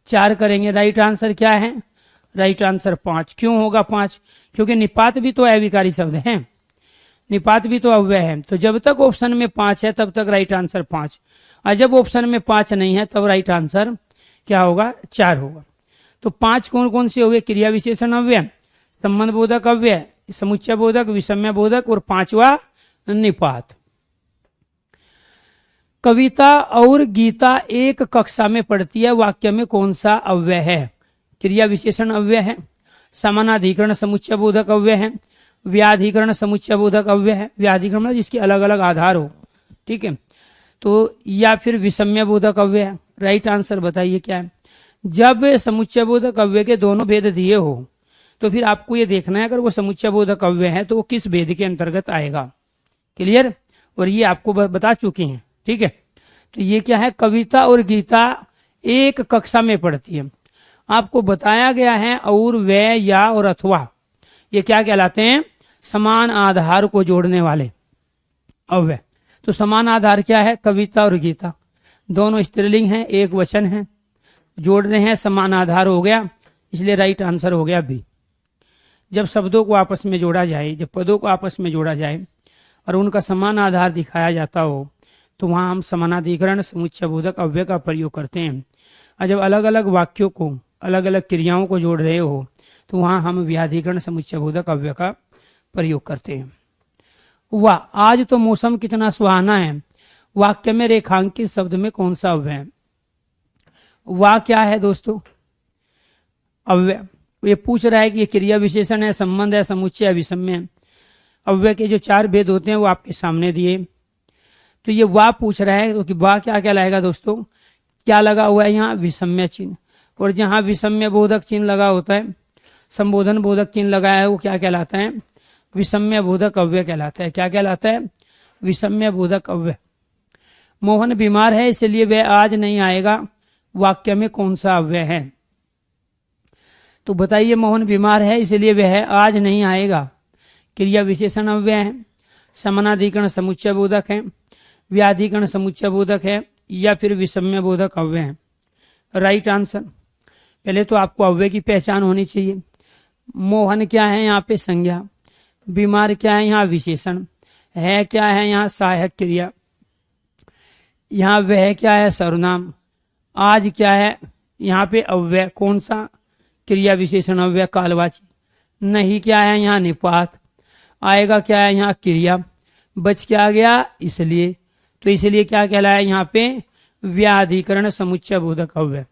4 करेंगे। राइट आंसर क्या है? Right answer 5। क्यों होगा 5? क्योंकि निपात भी तो अविकारी शब्द है, निपात भी तो अव्यय है। तो जब तक ऑप्शन में 5 है तब तक राइट आंसर 5, और जब ऑप्शन में 5 नहीं है तब राइट आंसर क्या होगा? 4 होगा। तो 5 कौन कौन से हुए? क्रिया विशेषण अव्यय, संबंध बोधक अव्यय, समुच्चय बोधक, विषम्य बोधक और 5वां निपात। कविता और गीता एक कक्षा में पढ़ती है, वाक्य में कौन सा अव्यय है? क्रिया विशेषण अव्यय है, समानाधिकरण समुच्चय बोधक अव्यय है, व्याधिकरण समुच्चय बोधक अव्यय है। व्याधिकरण मतलब जिसके अलग अलग आधार हो, ठीक है, तो या फिर विषम्य बोधक अव्यय है। राइट आंसर बताइए क्या है? जब समुच्चय बोधक अव्यय के दोनों भेद दिए हो तो फिर आपको ये देखना है अगर वो समुच्चय बोधक अव्यय है तो वो किस भेद के अंतर्गत आएगा। क्लियर? और ये आपको बता चुके हैं, ठीक है। तो ये क्या है? कविता और गीता एक कक्षा में पढ़ती है। आपको बताया गया है और, व, या और अथवा, ये क्या कहलाते हैं? समान आधार को जोड़ने वाले अव्यय। तो समान आधार क्या है? कविता और गीता दोनों स्त्रीलिंग हैं, एक वचन है, जोड़ रहे हैं, समान आधार हो गया, इसलिए राइट आंसर हो गया बी। जब शब्दों को आपस में जोड़ा जाए, जब पदों को आपस में जोड़ा जाए और उनका समान आधार दिखाया जाता हो तो वहां हम समानाधिकरण समुच्चय बोधक अव्यय का प्रयोग करते हैं। और जब अलग अलग वाक्यों को, अलग अलग क्रियाओं को जोड़ रहे हो तो वहां हम व्याधिकरण समुच्चय बोधक अव्यय का प्रयोग करते हैं। वाह, आज तो मौसम कितना सुहाना है। वाक्य में रेखांकित शब्द में कौन सा अव्यय है? वाह क्या है दोस्तों? अव्यय। ये पूछ रहा है कि ये क्रिया विशेषण है, संबंध है, समुच्चय है, विषम्य है। अव्यय के जो 4 भेद होते हैं वो आपके सामने दिए। तो ये वाह पूछ रहा है, तो वाह क्या कहलाएगा दोस्तों? क्या लगा हुआ है यहाँ? विषम्य चिन्ह। और जहां विषम्य बोधक चिन्ह लगा होता है, संबोधन बोधक चिन्ह लगाया है, वो क्या कहलाता है? विषम्य बोधक अव्यय कहलाता है। क्या कहलाता है? विषम्य बोधक अव्यय। मोहन बीमार है इसलिए वह आज नहीं आएगा, वाक्य में कौन सा अव्यय है? तो बताइए, मोहन बीमार है इसलिए वह आज नहीं आएगा। क्रिया विशेषण अव्यय है, समानाधिकरण समुच्चय बोधक है, व्याधिकरण समुच्चय बोधक है, या फिर विषम्य बोधक अव्यय है। राइट आंसर, पहले तो आपको अव्यय की पहचान होनी चाहिए। मोहन क्या है? यहाँ पे संज्ञा। बीमार क्या है? यहाँ विशेषण है। क्या है? यहाँ सहायक क्रिया। यहाँ वह क्या है? सर्वनाम। आज क्या है? यहाँ पे अव्यय। कौन सा? क्रिया विशेषण अव्यय, कालवाची। नहीं क्या है यहाँ निपात, आएगा क्या है यहाँ क्रिया, बच क्या गया इसलिए, तो इसलिए क्या कहलाया यहाँ पे व्याधिकरण समुच्चय बोधक अव्यय।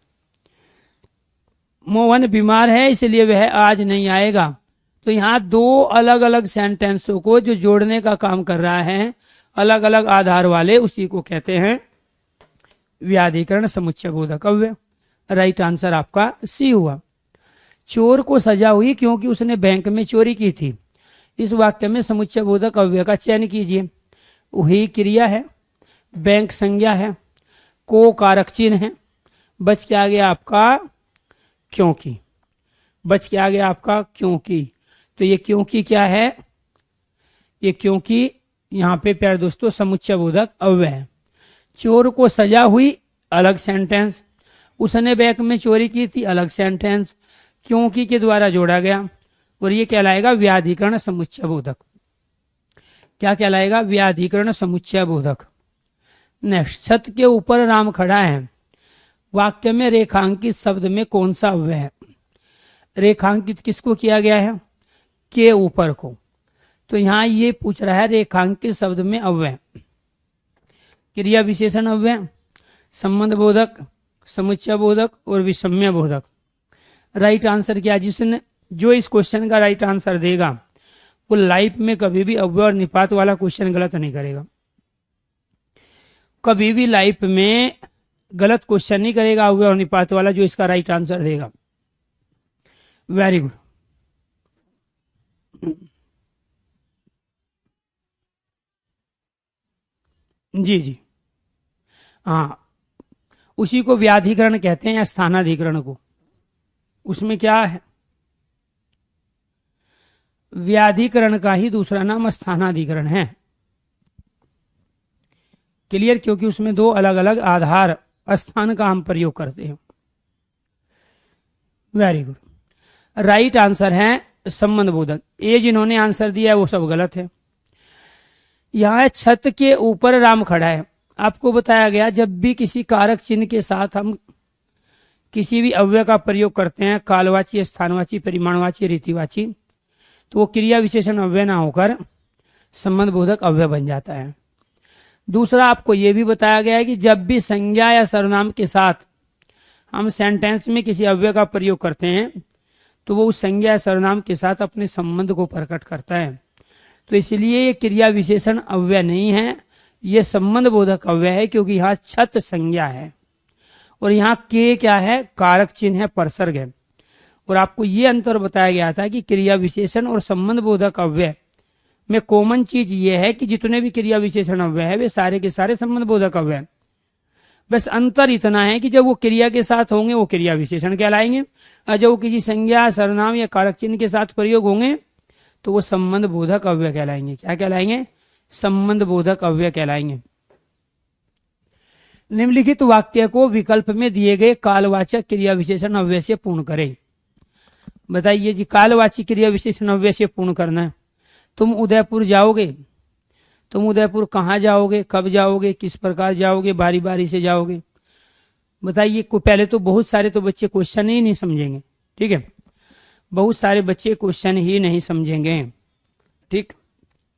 मोहन बीमार है इसलिए वह आज नहीं आएगा, तो यहाँ दो अलग अलग सेंटेंसों को जो जोड़ने का काम कर रहा है, अलग अलग आधार वाले, उसी को कहते हैं व्याधिकरण समुच्चय बोधक अव्यय। राइट आंसर आपका सी हुआ। चोर को सजा हुई क्योंकि उसने बैंक में चोरी की थी। इस वाक्य में समुच्चय बोधक अव्यय का चयन कीजिए। हुई क्रिया है, बैंक संज्ञा है, को कारक चिन्ह है, बच के आगे आपका क्योंकि, बच के आगे आपका क्योंकि, तो ये क्योंकि क्या है, ये क्योंकि यहाँ पे प्यारे दोस्तों समुच्चय बोधक अव्यय है। चोर को सजा हुई अलग सेंटेंस, उसने बैंक में चोरी की थी अलग सेंटेंस, क्योंकि के द्वारा जोड़ा गया, और ये कहलाएगा व्याधिकरण समुच्चय बोधक। क्या कहलाएगा, व्याधिकरण समुच्चय बोधक। नेक्स्ट, छत के ऊपर राम खड़ा है। वाक्य में रेखांकित शब्द में कौन सा अव्यय है। रेखांकित किसको किया गया है, के ऊपर को, तो यहां ये पूछ रहा है रेखांकित शब्द में अव्यय, क्रिया विशेषण अव्यय, संबंध बोधक, समुच्चय बोधक और विषम्य बोधक। राइट आंसर क्या, जिसने जो इस क्वेश्चन का राइट आंसर देगा वो लाइफ में कभी भी अव्यय और निपात वाला क्वेश्चन गलत नहीं करेगा, कभी भी लाइफ में गलत क्वेश्चन नहीं करेगा अव्यय और निपात वाला, जो इसका राइट आंसर देगा। Very good. जी जी हाँ, उसी को व्याधिकरण कहते हैं या स्थानाधिकरण को। उसमें क्या है, व्याधिकरण का ही दूसरा नाम स्थानाधिकरण है। क्लियर, क्योंकि उसमें दो अलग अलग आधार स्थान का हम प्रयोग करते हैं। Very good. राइट आंसर है संबंध बोधक। ये जिन्होंने आंसर दिया है वो सब गलत है। यहां छत के ऊपर राम खड़ा है। आपको बताया गया जब भी किसी कारक चिन्ह के साथ हम किसी भी अव्यय का प्रयोग करते हैं, कालवाची, स्थानवाची, परिमाणवाची, रीतिवाची, तो वो क्रिया विशेषण अव्यय ना होकर संबंध बोधक अव्यय बन जाता है। दूसरा, आपको यह भी बताया गया है कि जब भी संज्ञा या सर्वनाम के साथ हम सेंटेंस में किसी अव्यय का प्रयोग करते हैं तो वो उस संज्ञा या सर्वनाम के साथ अपने संबंध को प्रकट करता है। तो इसलिए ये क्रिया विशेषण अव्यय नहीं है, ये संबंध बोधक अव्यय है, क्योंकि यहाँ छत संज्ञा है और यहाँ के क्या है, कारक चिन्ह है, परसर्ग है। और आपको ये अंतर बताया गया था कि क्रिया विशेषण और संबंध बोधक अव्यय में कॉमन चीज ये है कि जितने भी क्रिया विशेषण अव्यय है वे सारे के सारे संबंध बोधक अव्यय। बस अंतर इतना है कि जब वो क्रिया के साथ होंगे वो क्रिया विशेषण कहलाएंगे, और जब वो किसी संज्ञा, सर्वनाम या कारक चिन्ह के साथ प्रयोग होंगे तो वो संबंध बोधक अव्यय कहलाएंगे। क्या कहलाएंगे, संबंध बोधक अव्यय कहलाएंगे। निम्नलिखित वाक्य को विकल्प में दिए गए कालवाचक क्रिया विशेषण अव्यय से पूर्ण करें। बताइए जी, कालवाची क्रिया विशेषण अव्यय से पूर्ण करना है। तुम उदयपुर जाओगे, तुम उदयपुर कहाँ जाओगे, कब जाओगे, किस प्रकार जाओगे, बारी बारी से जाओगे। बताइए, पहले तो बहुत सारे तो बच्चे क्वेश्चन ही नहीं समझेंगे, ठीक है, बहुत सारे बच्चे क्वेश्चन ही नहीं समझेंगे। ठीक,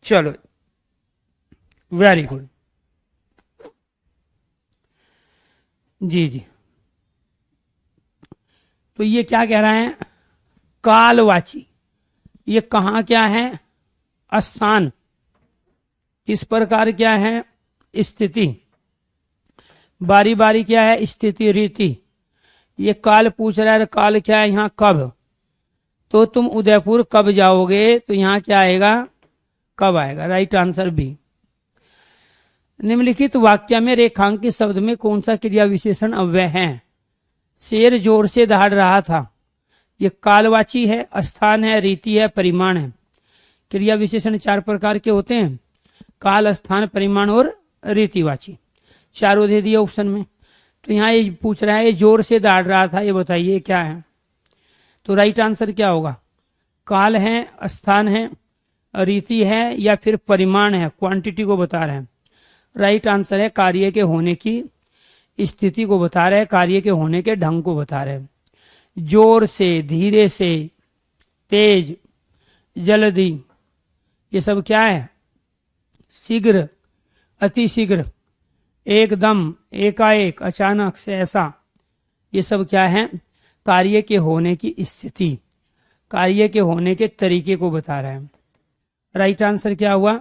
चलो वेरी गुड। जी जी, तो ये क्या कह रहा है, कालवाची, ये कहाँ क्या है, स्थान, इस प्रकार क्या है, स्थिति, बारी बारी क्या है, स्थिति, रीति। ये काल पूछ रहा है, काल क्या है यहाँ, कब। तो तुम उदयपुर कब जाओगे, तो यहाँ क्या आएगा, कब आएगा। Right answer B. निम्नलिखित वाक्य में रेखांकित शब्द में कौन सा क्रिया विशेषण अव्यय है। शेर जोर से दहाड़ रहा था, ये कालवाची है, स्थान है, रीति है, परिमाण है। क्रिया विशेषण चार प्रकार के होते हैं, काल, स्थान, परिमाण और रीतिवाची। चारों दे दिए ऑप्शन में। तो यहाँ ये पूछ रहा है जोर से दहाड़ रहा था, ये बताइए क्या है। तो राइट आंसर क्या होगा, काल है, स्थान है, रीति है, या फिर परिमाण है, क्वांटिटी को बता रहे हैं। राइट आंसर है कार्य के होने की स्थिति को बता रहे हैं, कार्य के होने के ढंग को बता रहे हैं। जोर से, धीरे से, तेज, जल्दी, ये सब क्या है? शीघ्र, अति शीघ्र, एकदम, एकाएक, अचानक से, ऐसा, ये सब क्या है? कार्य के होने की स्थिति, कार्य के होने के तरीके को बता रहा है। राइट आंसर क्या हुआ?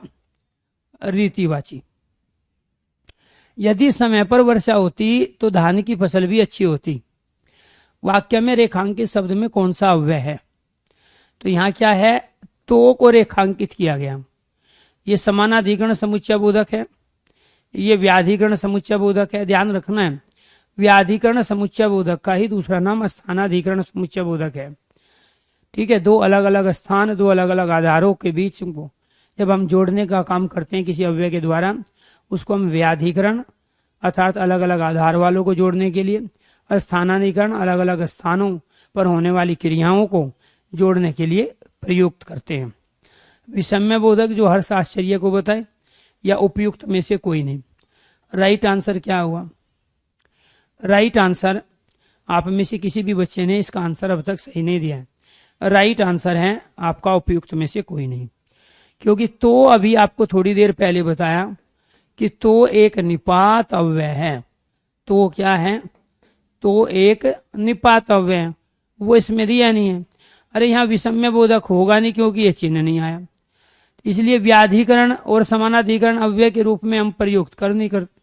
रीतिवाची। यदि समय पर वर्षा होती तो धान की फसल भी अच्छी होती। वाक्य में रेखांकित शब्द में कौन सा अव्यय है? तो यहाँ क्या है? तो को रेखांकित किया गया। ये समानाधिकरण समुच्चय बोधक है, ये व्याधिकरण समुच्चय बोधक है। ध्यान रखना है, व्याधिकरण समुच्चय बोधक का ही दूसरा नाम स्थानाधिकरण समुच्चय बोधक है। ठीक है, दो अलग अलग स्थान, दो अलग अलग आधारों के बीच को जब हम जोड़ने का काम करते हैं किसी अव्यय के द्वारा, उसको हम व्याधिकरण अर्थात अलग अलग आधार वालों को जोड़ने के लिए, और स्थानाधिकरण अलग अलग स्थानों पर होने वाली क्रियाओं को जोड़ने के लिए प्रयुक्त करते हैं। विषम्य बोधक जो हर्ष आश्चर्य को बताए, या उपयुक्त में से कोई नहीं। राइट आंसर क्या हुआ? राइट आंसर, आप में से किसी भी बच्चे ने इसका आंसर अब तक सही नहीं दिया है। राइट आंसर है आपका उपयुक्त में से कोई नहीं, क्योंकि तो अभी आपको थोड़ी देर पहले बताया कि तो एक निपात अव्यय है। तो क्या है? तो एक निपात अव्यय है, वो इसमें दिया नहीं है। अरे यहाँ विषम्य बोधक होगा नहीं क्योंकि ये चिन्ह नहीं आया, इसलिए व्याधिकरण और समानाधिकरण अव्यय के रूप में हम प्रयुक्त कर नहीं करते,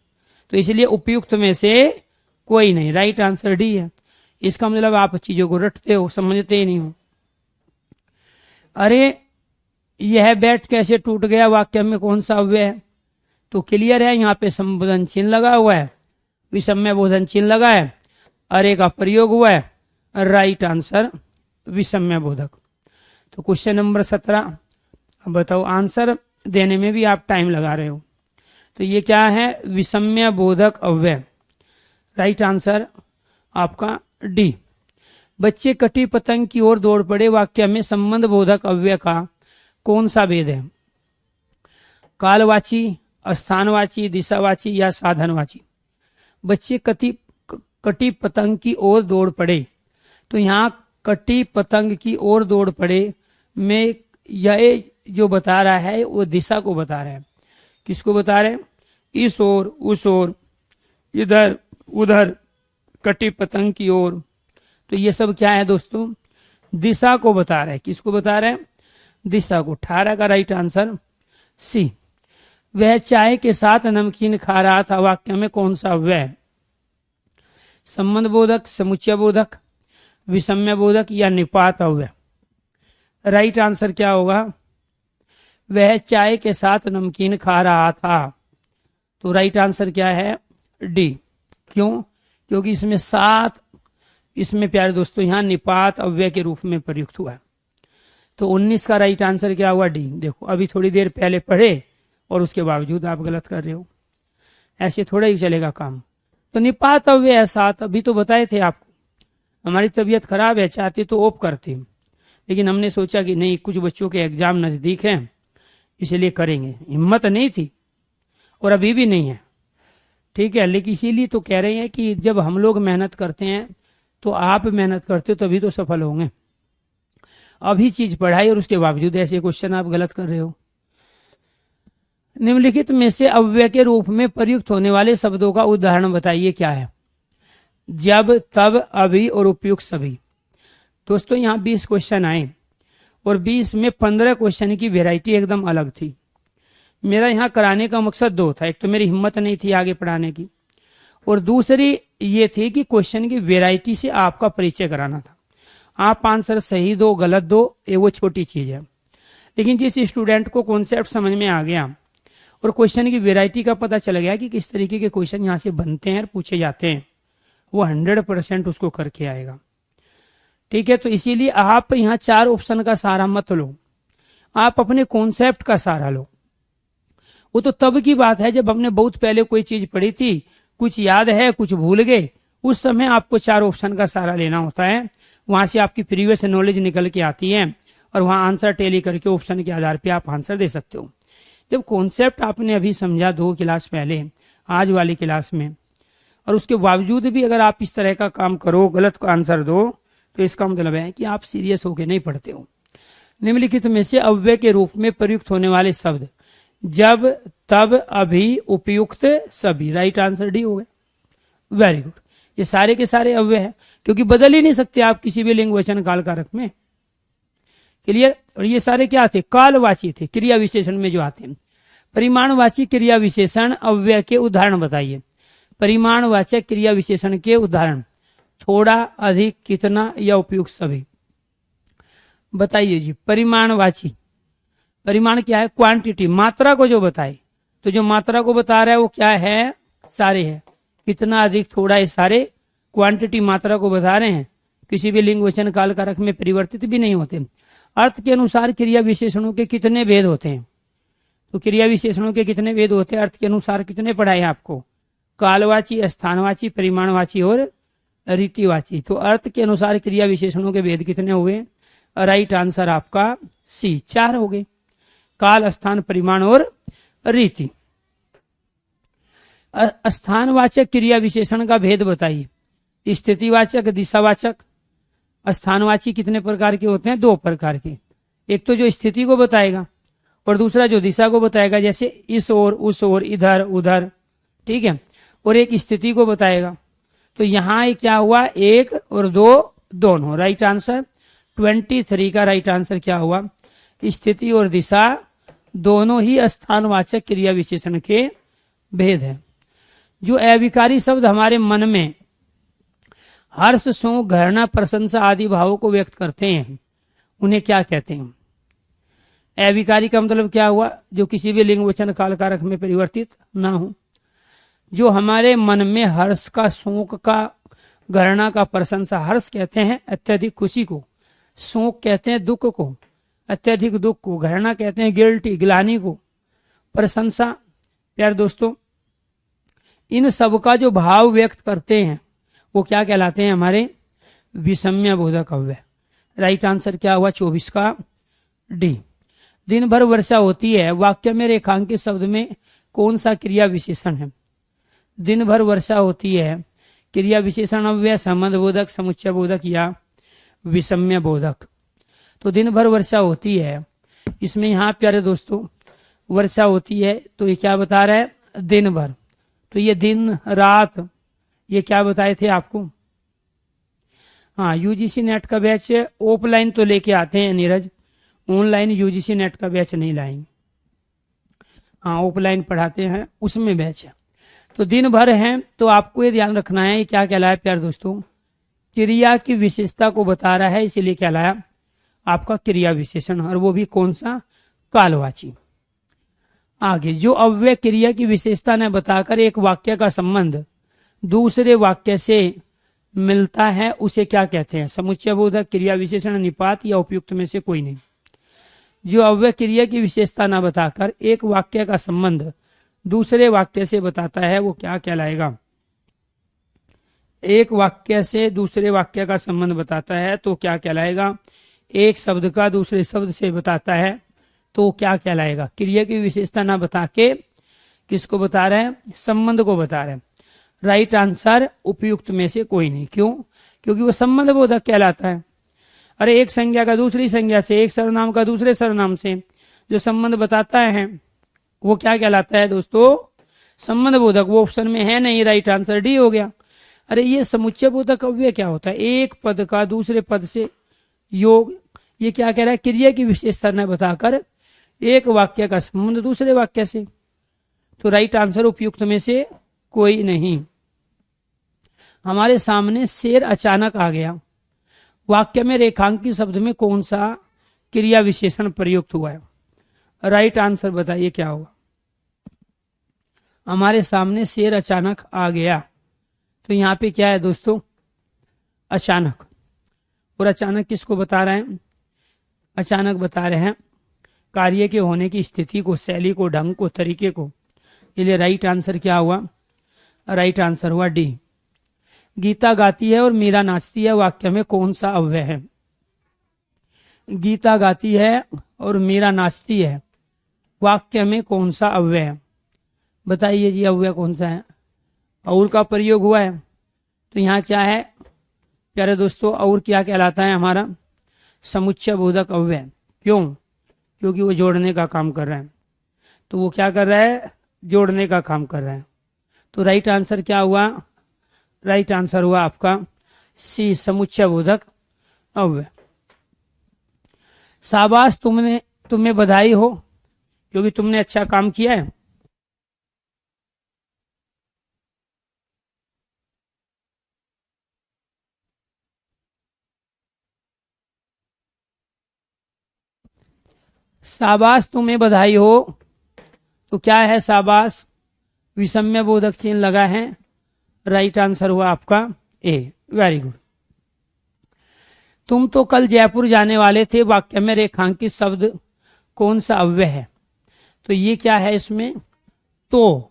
तो इसलिए उपयुक्त में से कोई नहीं। राइट आंसर डी है। इसका मतलब आप चीजों को रटते हो, समझते ही नहीं हो। अरे यह बैट कैसे टूट गया, वाक्य में कौन सा अव्यय है? तो क्लियर है, यहाँ पे संबोधन चिन्ह लगा हुआ है, विषम्य बोधन चिन्ह लगा है, अरे का प्रयोग हुआ है। राइट आंसर विषम्य बोधक। तो क्वेश्चन नंबर 17, अब बताओ, आंसर देने में भी आप टाइम लगा रहे हो। तो ये क्या है? विषम्य बोधक अव्यय। राइट आंसर आपका डी। बच्चे कटी पतंग की ओर दौड़ पड़े, वाक्य में संबंध बोधक अव्यय का कौन सा भेद है? कालवाची, स्थानवाची, दिशावाची या साधनवाची? बच्चे कटी पतंग की ओर दौड़ पड़े, तो यहाँ कटी पतंग की ओर दौड़ पड़े में यह जो बता रहा है वो दिशा को बता रहा है। किसको बता रहे हैं? इस ओर, उस ओर, इधर उधर, कटी पतंग की ओर। तो ये सब क्या है दोस्तों? दिशा को बता रहे हैं। किसको बता रहे हैं? दिशा को। 18 का राइट आंसर सी। वह चाय के साथ नमकीन खा रहा था, वाक्य में कौन सा अव्यय? संबंध बोधक, समुच्चय बोधक, विषम्य बोधक या निपात अव्यय? राइट आंसर क्या होगा? वह चाय के साथ नमकीन खा रहा था। तो राइट आंसर क्या है? डी। क्यों? क्योंकि इसमें सात, इसमें प्यारे दोस्तों यहाँ निपात अव्यय के रूप में प्रयुक्त हुआ है। तो 19 का राइट आंसर क्या हुआ? डी। देखो अभी थोड़ी देर पहले पढ़े और उसके बावजूद आप गलत कर रहे हो, ऐसे थोड़ा ही चलेगा काम। तो निपात अव्यय है 7, अभी तो बताए थे आपको। हमारी तबीयत खराब है, चाहते तो ओप करते, लेकिन हमने सोचा कि नहीं, कुछ बच्चों के एग्जाम नजदीक हैं इसलिए करेंगे। हिम्मत नहीं थी और अभी भी नहीं है, ठीक है। लेकिन इसीलिए तो कह रहे हैं कि जब हम लोग मेहनत करते हैं तो आप मेहनत करते हो तभी तो सफल होंगे। अभी चीज पढ़ाई और उसके बावजूद ऐसे क्वेश्चन आप गलत कर रहे हो। निम्नलिखित में से अव्यय के रूप में प्रयुक्त होने वाले शब्दों का उदाहरण बताइए। क्या है? जब, तब, अभी और उपयुक्त सभी। दोस्तों यहाँ 20 क्वेश्चन आए और 20 में 15 क्वेश्चन की वेराइटी एकदम अलग थी। मेरा यहाँ कराने का मकसद दो था, एक तो मेरी हिम्मत नहीं थी आगे पढ़ाने की, और दूसरी ये थी कि क्वेश्चन की वेराइटी से आपका परिचय कराना था। आप आंसर सही दो गलत दो, ये वो छोटी चीज है, लेकिन जिस स्टूडेंट को कॉन्सेप्ट समझ में आ गया और क्वेश्चन की वेराइटी का पता चल गया कि किस तरीके के क्वेश्चन यहाँ से बनते हैं और पूछे जाते हैं, वो 100% उसको करके आएगा, ठीक है। तो इसीलिए आप यहाँ 4 ऑप्शन का सहारा मत लो, आप अपने कॉन्सेप्ट का सहारा लो। वो तो तब की बात है जब हमने बहुत पहले कोई चीज पढ़ी थी, कुछ याद है कुछ भूल गए, उस समय आपको 4 ऑप्शन का सहारा लेना होता है। वहां से आपकी प्रीवियस नॉलेज निकल के आती है और वहां आंसर टैली करके ऑप्शन के आधार पे आप आंसर दे सकते हो। जब कॉन्सेप्ट आपने अभी समझा 2 क्लास पहले आज वाली क्लास में, और उसके बावजूद भी अगर आप इस तरह का काम करो, गलत को आंसर दो, तो इसका मतलब है कि आप सीरियस होकर नहीं पढ़ते हो। निम्नलिखित में से अव्यय के रूप में प्रयुक्त होने वाले शब्द जब, तब, अभी, उपयुक्त, सभी। राइट आंसर डी हो गया। Very good. ये सारे के सारे अव्यय हैं, क्योंकि बदल ही नहीं सकते आप किसी भी लिंग वचन काल कारक में। क्लियर। और ये सारे क्या थे? कालवाची थे, क्रिया विशेषण में जो आते हैं। परिमाणवाची क्रिया विशेषण अव्यय के उदाहरण बताइए। परिमाणवाचक क्रिया विशेषण के उदाहरण, थोड़ा, अधिक, कितना या उपयुक्त, सभी। बताइए जी। परिमाणवाची, परिमाण क्या है? क्वांटिटी, मात्रा को जो बताए। तो जो मात्रा को बता रहा है वो क्या है? सारे है। कितना, अधिक, थोड़ा, ये सारे क्वांटिटी, मात्रा को बता रहे हैं। किसी भी लिंग वचन काल कारक में परिवर्तित भी नहीं होते। अर्थ के अनुसार क्रिया विशेषणों के कितने भेद होते हैं? तो क्रिया विशेषणों के कितने भेद होते हैं? अर्थ के अनुसार कितने पढ़ाए आपको? कालवाची, स्थानवाची, परिमाणवाची और रीतिवाची। तो अर्थ के अनुसार क्रिया विशेषणों के भेद कितने हुए? राइट आंसर आपका सी, 4 हो गए। काल, स्थान, परिमाण और रीति। स्थानवाचक क्रिया विशेषण का भेद बताइए। स्थितिवाचक, दिशावाचक। स्थानवाची कितने प्रकार के होते हैं? 2 प्रकार के। एक तो जो स्थिति को बताएगा और दूसरा जो दिशा को बताएगा, जैसे इस ओर, उस ओर, इधर, उधर, ठीक है। और एक स्थिति को बताएगा। तो यहाँ क्या हुआ? 1 और 2 दोनों। राइट आंसर 23 का राइट आंसर क्या हुआ? स्थिति और दिशा दोनों ही स्थानवाचक क्रिया विशेषण के भेद है। जो अविकारी शब्द हमारे मन में हर्ष, शोक, घृणा, प्रशंसा आदि भावों को व्यक्त करते हैं, उन्हें क्या कहते हैं? अविकारी का मतलब क्या हुआ? जो किसी भी लिंग वचन काल कारक में परिवर्तित ना हो। जो हमारे मन में हर्ष का, शोक का, घृणा का, प्रशंसा, हर्ष कहते हैं अत्यधिक खुशी को, शोक कहते हैं दुख को, अत्यधिक दुख को, घृणा कहते हैं गिल्टी, ग्लानि को, प्रशंसा। प्यारे दोस्तों, इन सब का जो भाव व्यक्त करते हैं वो क्या कहलाते हैं? हमारे विषम्य बोधक अव्यय। राइट आंसर क्या हुआ? 24 का डी। दिन भर वर्षा होती है, वाक्य में रेखांकित शब्द में कौन सा क्रिया विशेषण है? दिन भर वर्षा होती है, क्रिया विशेषण अव्यय, संबंध बोधक, समुच्चय बोधक या विषम्य बोधक? तो दिन भर वर्षा होती है, इसमें यहाँ प्यारे दोस्तों वर्षा होती है, तो ये क्या बता रहा है? दिन भर। तो ये दिन, रात, ये क्या बताए थे आपको? हाँ, यूजीसी नेट का बैच ऑफलाइन तो लेके आते हैं नीरज, ऑनलाइन यूजीसी नेट का बैच नहीं लाएंगे। हाँ, ऑफलाइन पढ़ाते हैं, उसमें बैच है। तो दिन भर है, तो आपको ये ध्यान रखना है, ये क्या कहलाया प्यारे दोस्तों? क्रिया की विशेषता को बता रहा है, इसीलिए कहलाया आपका क्रिया विशेषण। और वो भी कौन सा? कालवाची। आगे, जो अव्यय क्रिया की विशेषता ने बताकर एक वाक्य का संबंध दूसरे वाक्य से मिलता है, उसे क्या कहते हैं? समुच्चय बोधक, क्रिया विशेषण, निपात या उपयुक्त में से कोई नहीं। जो अव्यय क्रिया की विशेषता न बताकर एक वाक्य का संबंध दूसरे वाक्य से बताता है, वो क्या कहलाएगा? एक वाक्य से दूसरे वाक्य का संबंध बताता है तो क्या कहलाएगा? एक शब्द का दूसरे शब्द से बताता है तो क्या कहलाएगा? क्रिया की विशेषता ना बता के किसको बता रहे हैं? संबंध को बता रहे हैं। राइट आंसर उपयुक्त में से कोई नहीं। क्यों? क्योंकि वो संबंध बोधक कहलाता है। अरे एक संज्ञा का दूसरी संज्ञा से, एक सर्वनाम का दूसरे सर्वनाम से जो संबंध बताता है वो क्या कहलाता है दोस्तों? संबंध बोधक। वो ऑप्शन में है नहीं, राइट आंसर डी हो गया। अरे ये समुच्चय बोधक अव्यय क्या होता है? एक पद का दूसरे पद से योग। ये क्या कह रहा है? क्रिया की विशेषता न बताकर एक वाक्य का संबंध दूसरे वाक्य से। तो राइट आंसर उपयुक्त में से कोई नहीं। हमारे सामने शेर अचानक आ गया, वाक्य में रेखांकित शब्द में कौन सा क्रिया विशेषण प्रयुक्त हुआ है? राइट आंसर बताइए क्या होगा? हमारे सामने शेर अचानक आ गया, तो यहाँ पे क्या है दोस्तों? अचानक। और अचानक किसको बता रहे हैं? अचानक बता रहे हैं कार्य के होने की स्थिति को, शैली को, ढंग को, तरीके को। इसलिए राइट आंसर क्या हुआ? राइट आंसर हुआ डी। गीता गाती है और मीरा नाचती है, वाक्य में कौन सा अव्यय है? गीता गाती है और मीरा नाचती है, वाक्य में कौन सा अव्यय है? बताइए जी, अव्यय कौन सा है? और का प्रयोग हुआ है, तो यहाँ क्या है प्यारे दोस्तों? और क्या कहलाता है? हमारा समुच्चय बोधक अव्यय। क्यों? क्योंकि वो जोड़ने का काम कर रहा है। तो वो क्या कर रहा है? जोड़ने का काम कर रहा है। तो राइट आंसर क्या हुआ? राइट आंसर हुआ आपका सी, समुच्चय बोधक अव्यय। शाबाश, तुम्हें बधाई हो, क्योंकि तुमने अच्छा काम किया है। शाबाश, तुम्हें बधाई हो। तो क्या है शाबाश? विषम्य बोधक चिन्ह लगा है। राइट आंसर हुआ आपका ए। Very good. तुम तो कल जयपुर जाने वाले थे, वाक्य में रेखांकित शब्द कौन सा अव्यय है? तो ये क्या है इसमें? तो,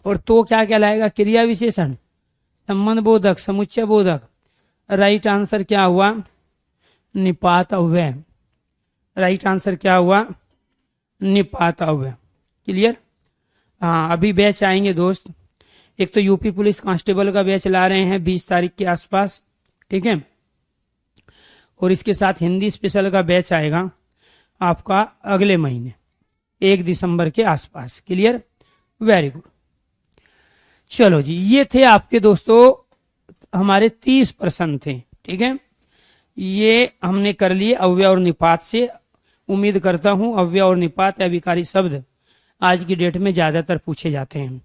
और तो क्या कहलाएगा? क्रिया विशेषण, संबंध बोधक, समुच्चय बोधक। राइट आंसर क्या हुआ? निपात अव्यय। राइट आंसर क्या हुआ? निपात अव्यय। क्लियर? हाँ, अभी बैच आएंगे दोस्त। एक तो यूपी पुलिस कांस्टेबल का बैच ला रहे हैं 20 तारीख के आसपास, ठीक है, और इसके साथ हिंदी स्पेशल का बैच आएगा आपका अगले महीने 1 दिसंबर के आसपास। क्लियर? Very good. चलो जी, ये थे आपके दोस्तों हमारे 30 प्रश्न थे, ठीक है। ये हमने कर लिए अव्यय और निपात से। उम्मीद करता हूं अव्यय और निपात या विकारी शब्द आज की डेट में ज्यादातर पूछे जाते हैं।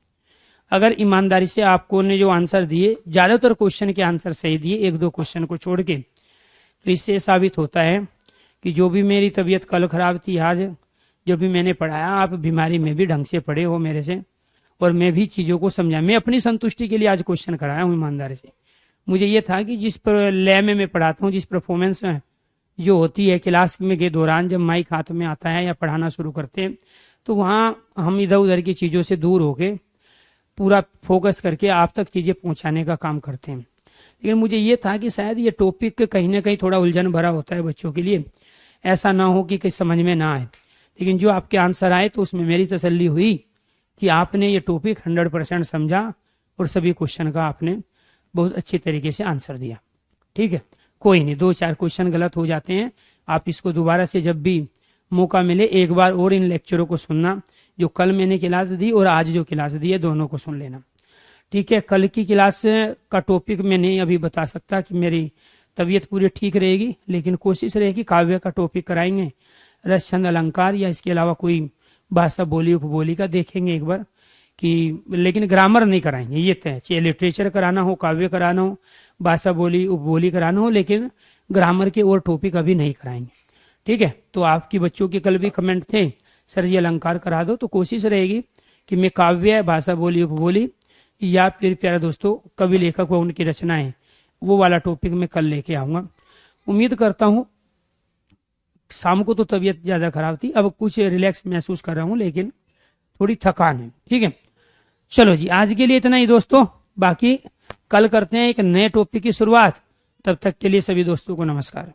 अगर ईमानदारी से आपको ने जो आंसर दिए, ज्यादातर क्वेश्चन के आंसर सही दिए, 1-2 क्वेश्चन को छोड़ के, तो इससे साबित होता है कि जो भी मेरी तबीयत कल खराब थी, आज जो भी मैंने पढ़ाया, आप बीमारी में भी ढंग से पढ़े हो मेरे से, और मैं भी चीजों को समझा। मैं अपनी संतुष्टि के लिए आज क्वेश्चन कराया हूँ ईमानदारी से। मुझे ये था कि जिस पर लय में मैं पढ़ाता हूँ, जिस परफॉर्मेंस जो होती है क्लास में के दौरान, जब माइक हाथ में आता है या पढ़ाना शुरू करते हैं, तो वहाँ हम इधर उधर की चीजों से दूर होके पूरा फोकस करके आप तक चीजें पहुंचाने का काम करते हैं। लेकिन मुझे ये था कि शायद ये टॉपिक कहीं ना कहीं थोड़ा उलझन भरा होता है बच्चों के लिए, ऐसा ना हो कि कहीं समझ में ना आए। लेकिन जो आपके आंसर आए तो उसमें मेरी तसल्ली हुई कि आपने ये टॉपिक 100% समझा और सभी क्वेश्चन का आपने बहुत अच्छी तरीके से आंसर दिया। ठीक है, कोई नहीं, 2-4 क्वेश्चन गलत हो जाते हैं। आप इसको दोबारा से जब भी मौका मिले एक बार और इन लेक्चरों को सुनना, जो कल मैंने क्लास दी और आज जो क्लास दी है, दोनों को सुन लेना। ठीक है, कल की क्लास का टॉपिक मैं नहीं अभी बता सकता कि मेरी तबीयत पूरी ठीक रहेगी, लेकिन कोशिश रहेगी काव्य का टॉपिक कराएंगे, रस छंद अलंकार, या इसके अलावा कोई भाषा बोली उपबोली का देखेंगे एक बार कि, लेकिन ग्रामर नहीं कराएंगे, ये तय। चाहे लिटरेचर कराना हो, काव्य कराना हो, भाषा बोली उपबोली कराना हो, लेकिन ग्रामर के और टॉपिक अभी नहीं कराएंगे। ठीक है, तो आपकी बच्चों के कल भी कमेंट थे, सर जी अलंकार करा दो, तो कोशिश रहेगी कि मैं काव्य, भाषा बोली उपबोली, या फिर प्यारे दोस्तों कवि लेखक व उनकी रचनाएं, वो वाला टॉपिक मैं कल लेके आऊंगा। उम्मीद करता हूं, शाम को तो तबीयत ज्यादा खराब थी, अब कुछ रिलैक्स महसूस कर रहा हूं, लेकिन थोड़ी थकान है। ठीक है, चलो जी, आज के लिए इतना ही दोस्तों, बाकी कल करते हैं एक नए टॉपिक की शुरुआत। तब तक के लिए सभी दोस्तों को नमस्कार।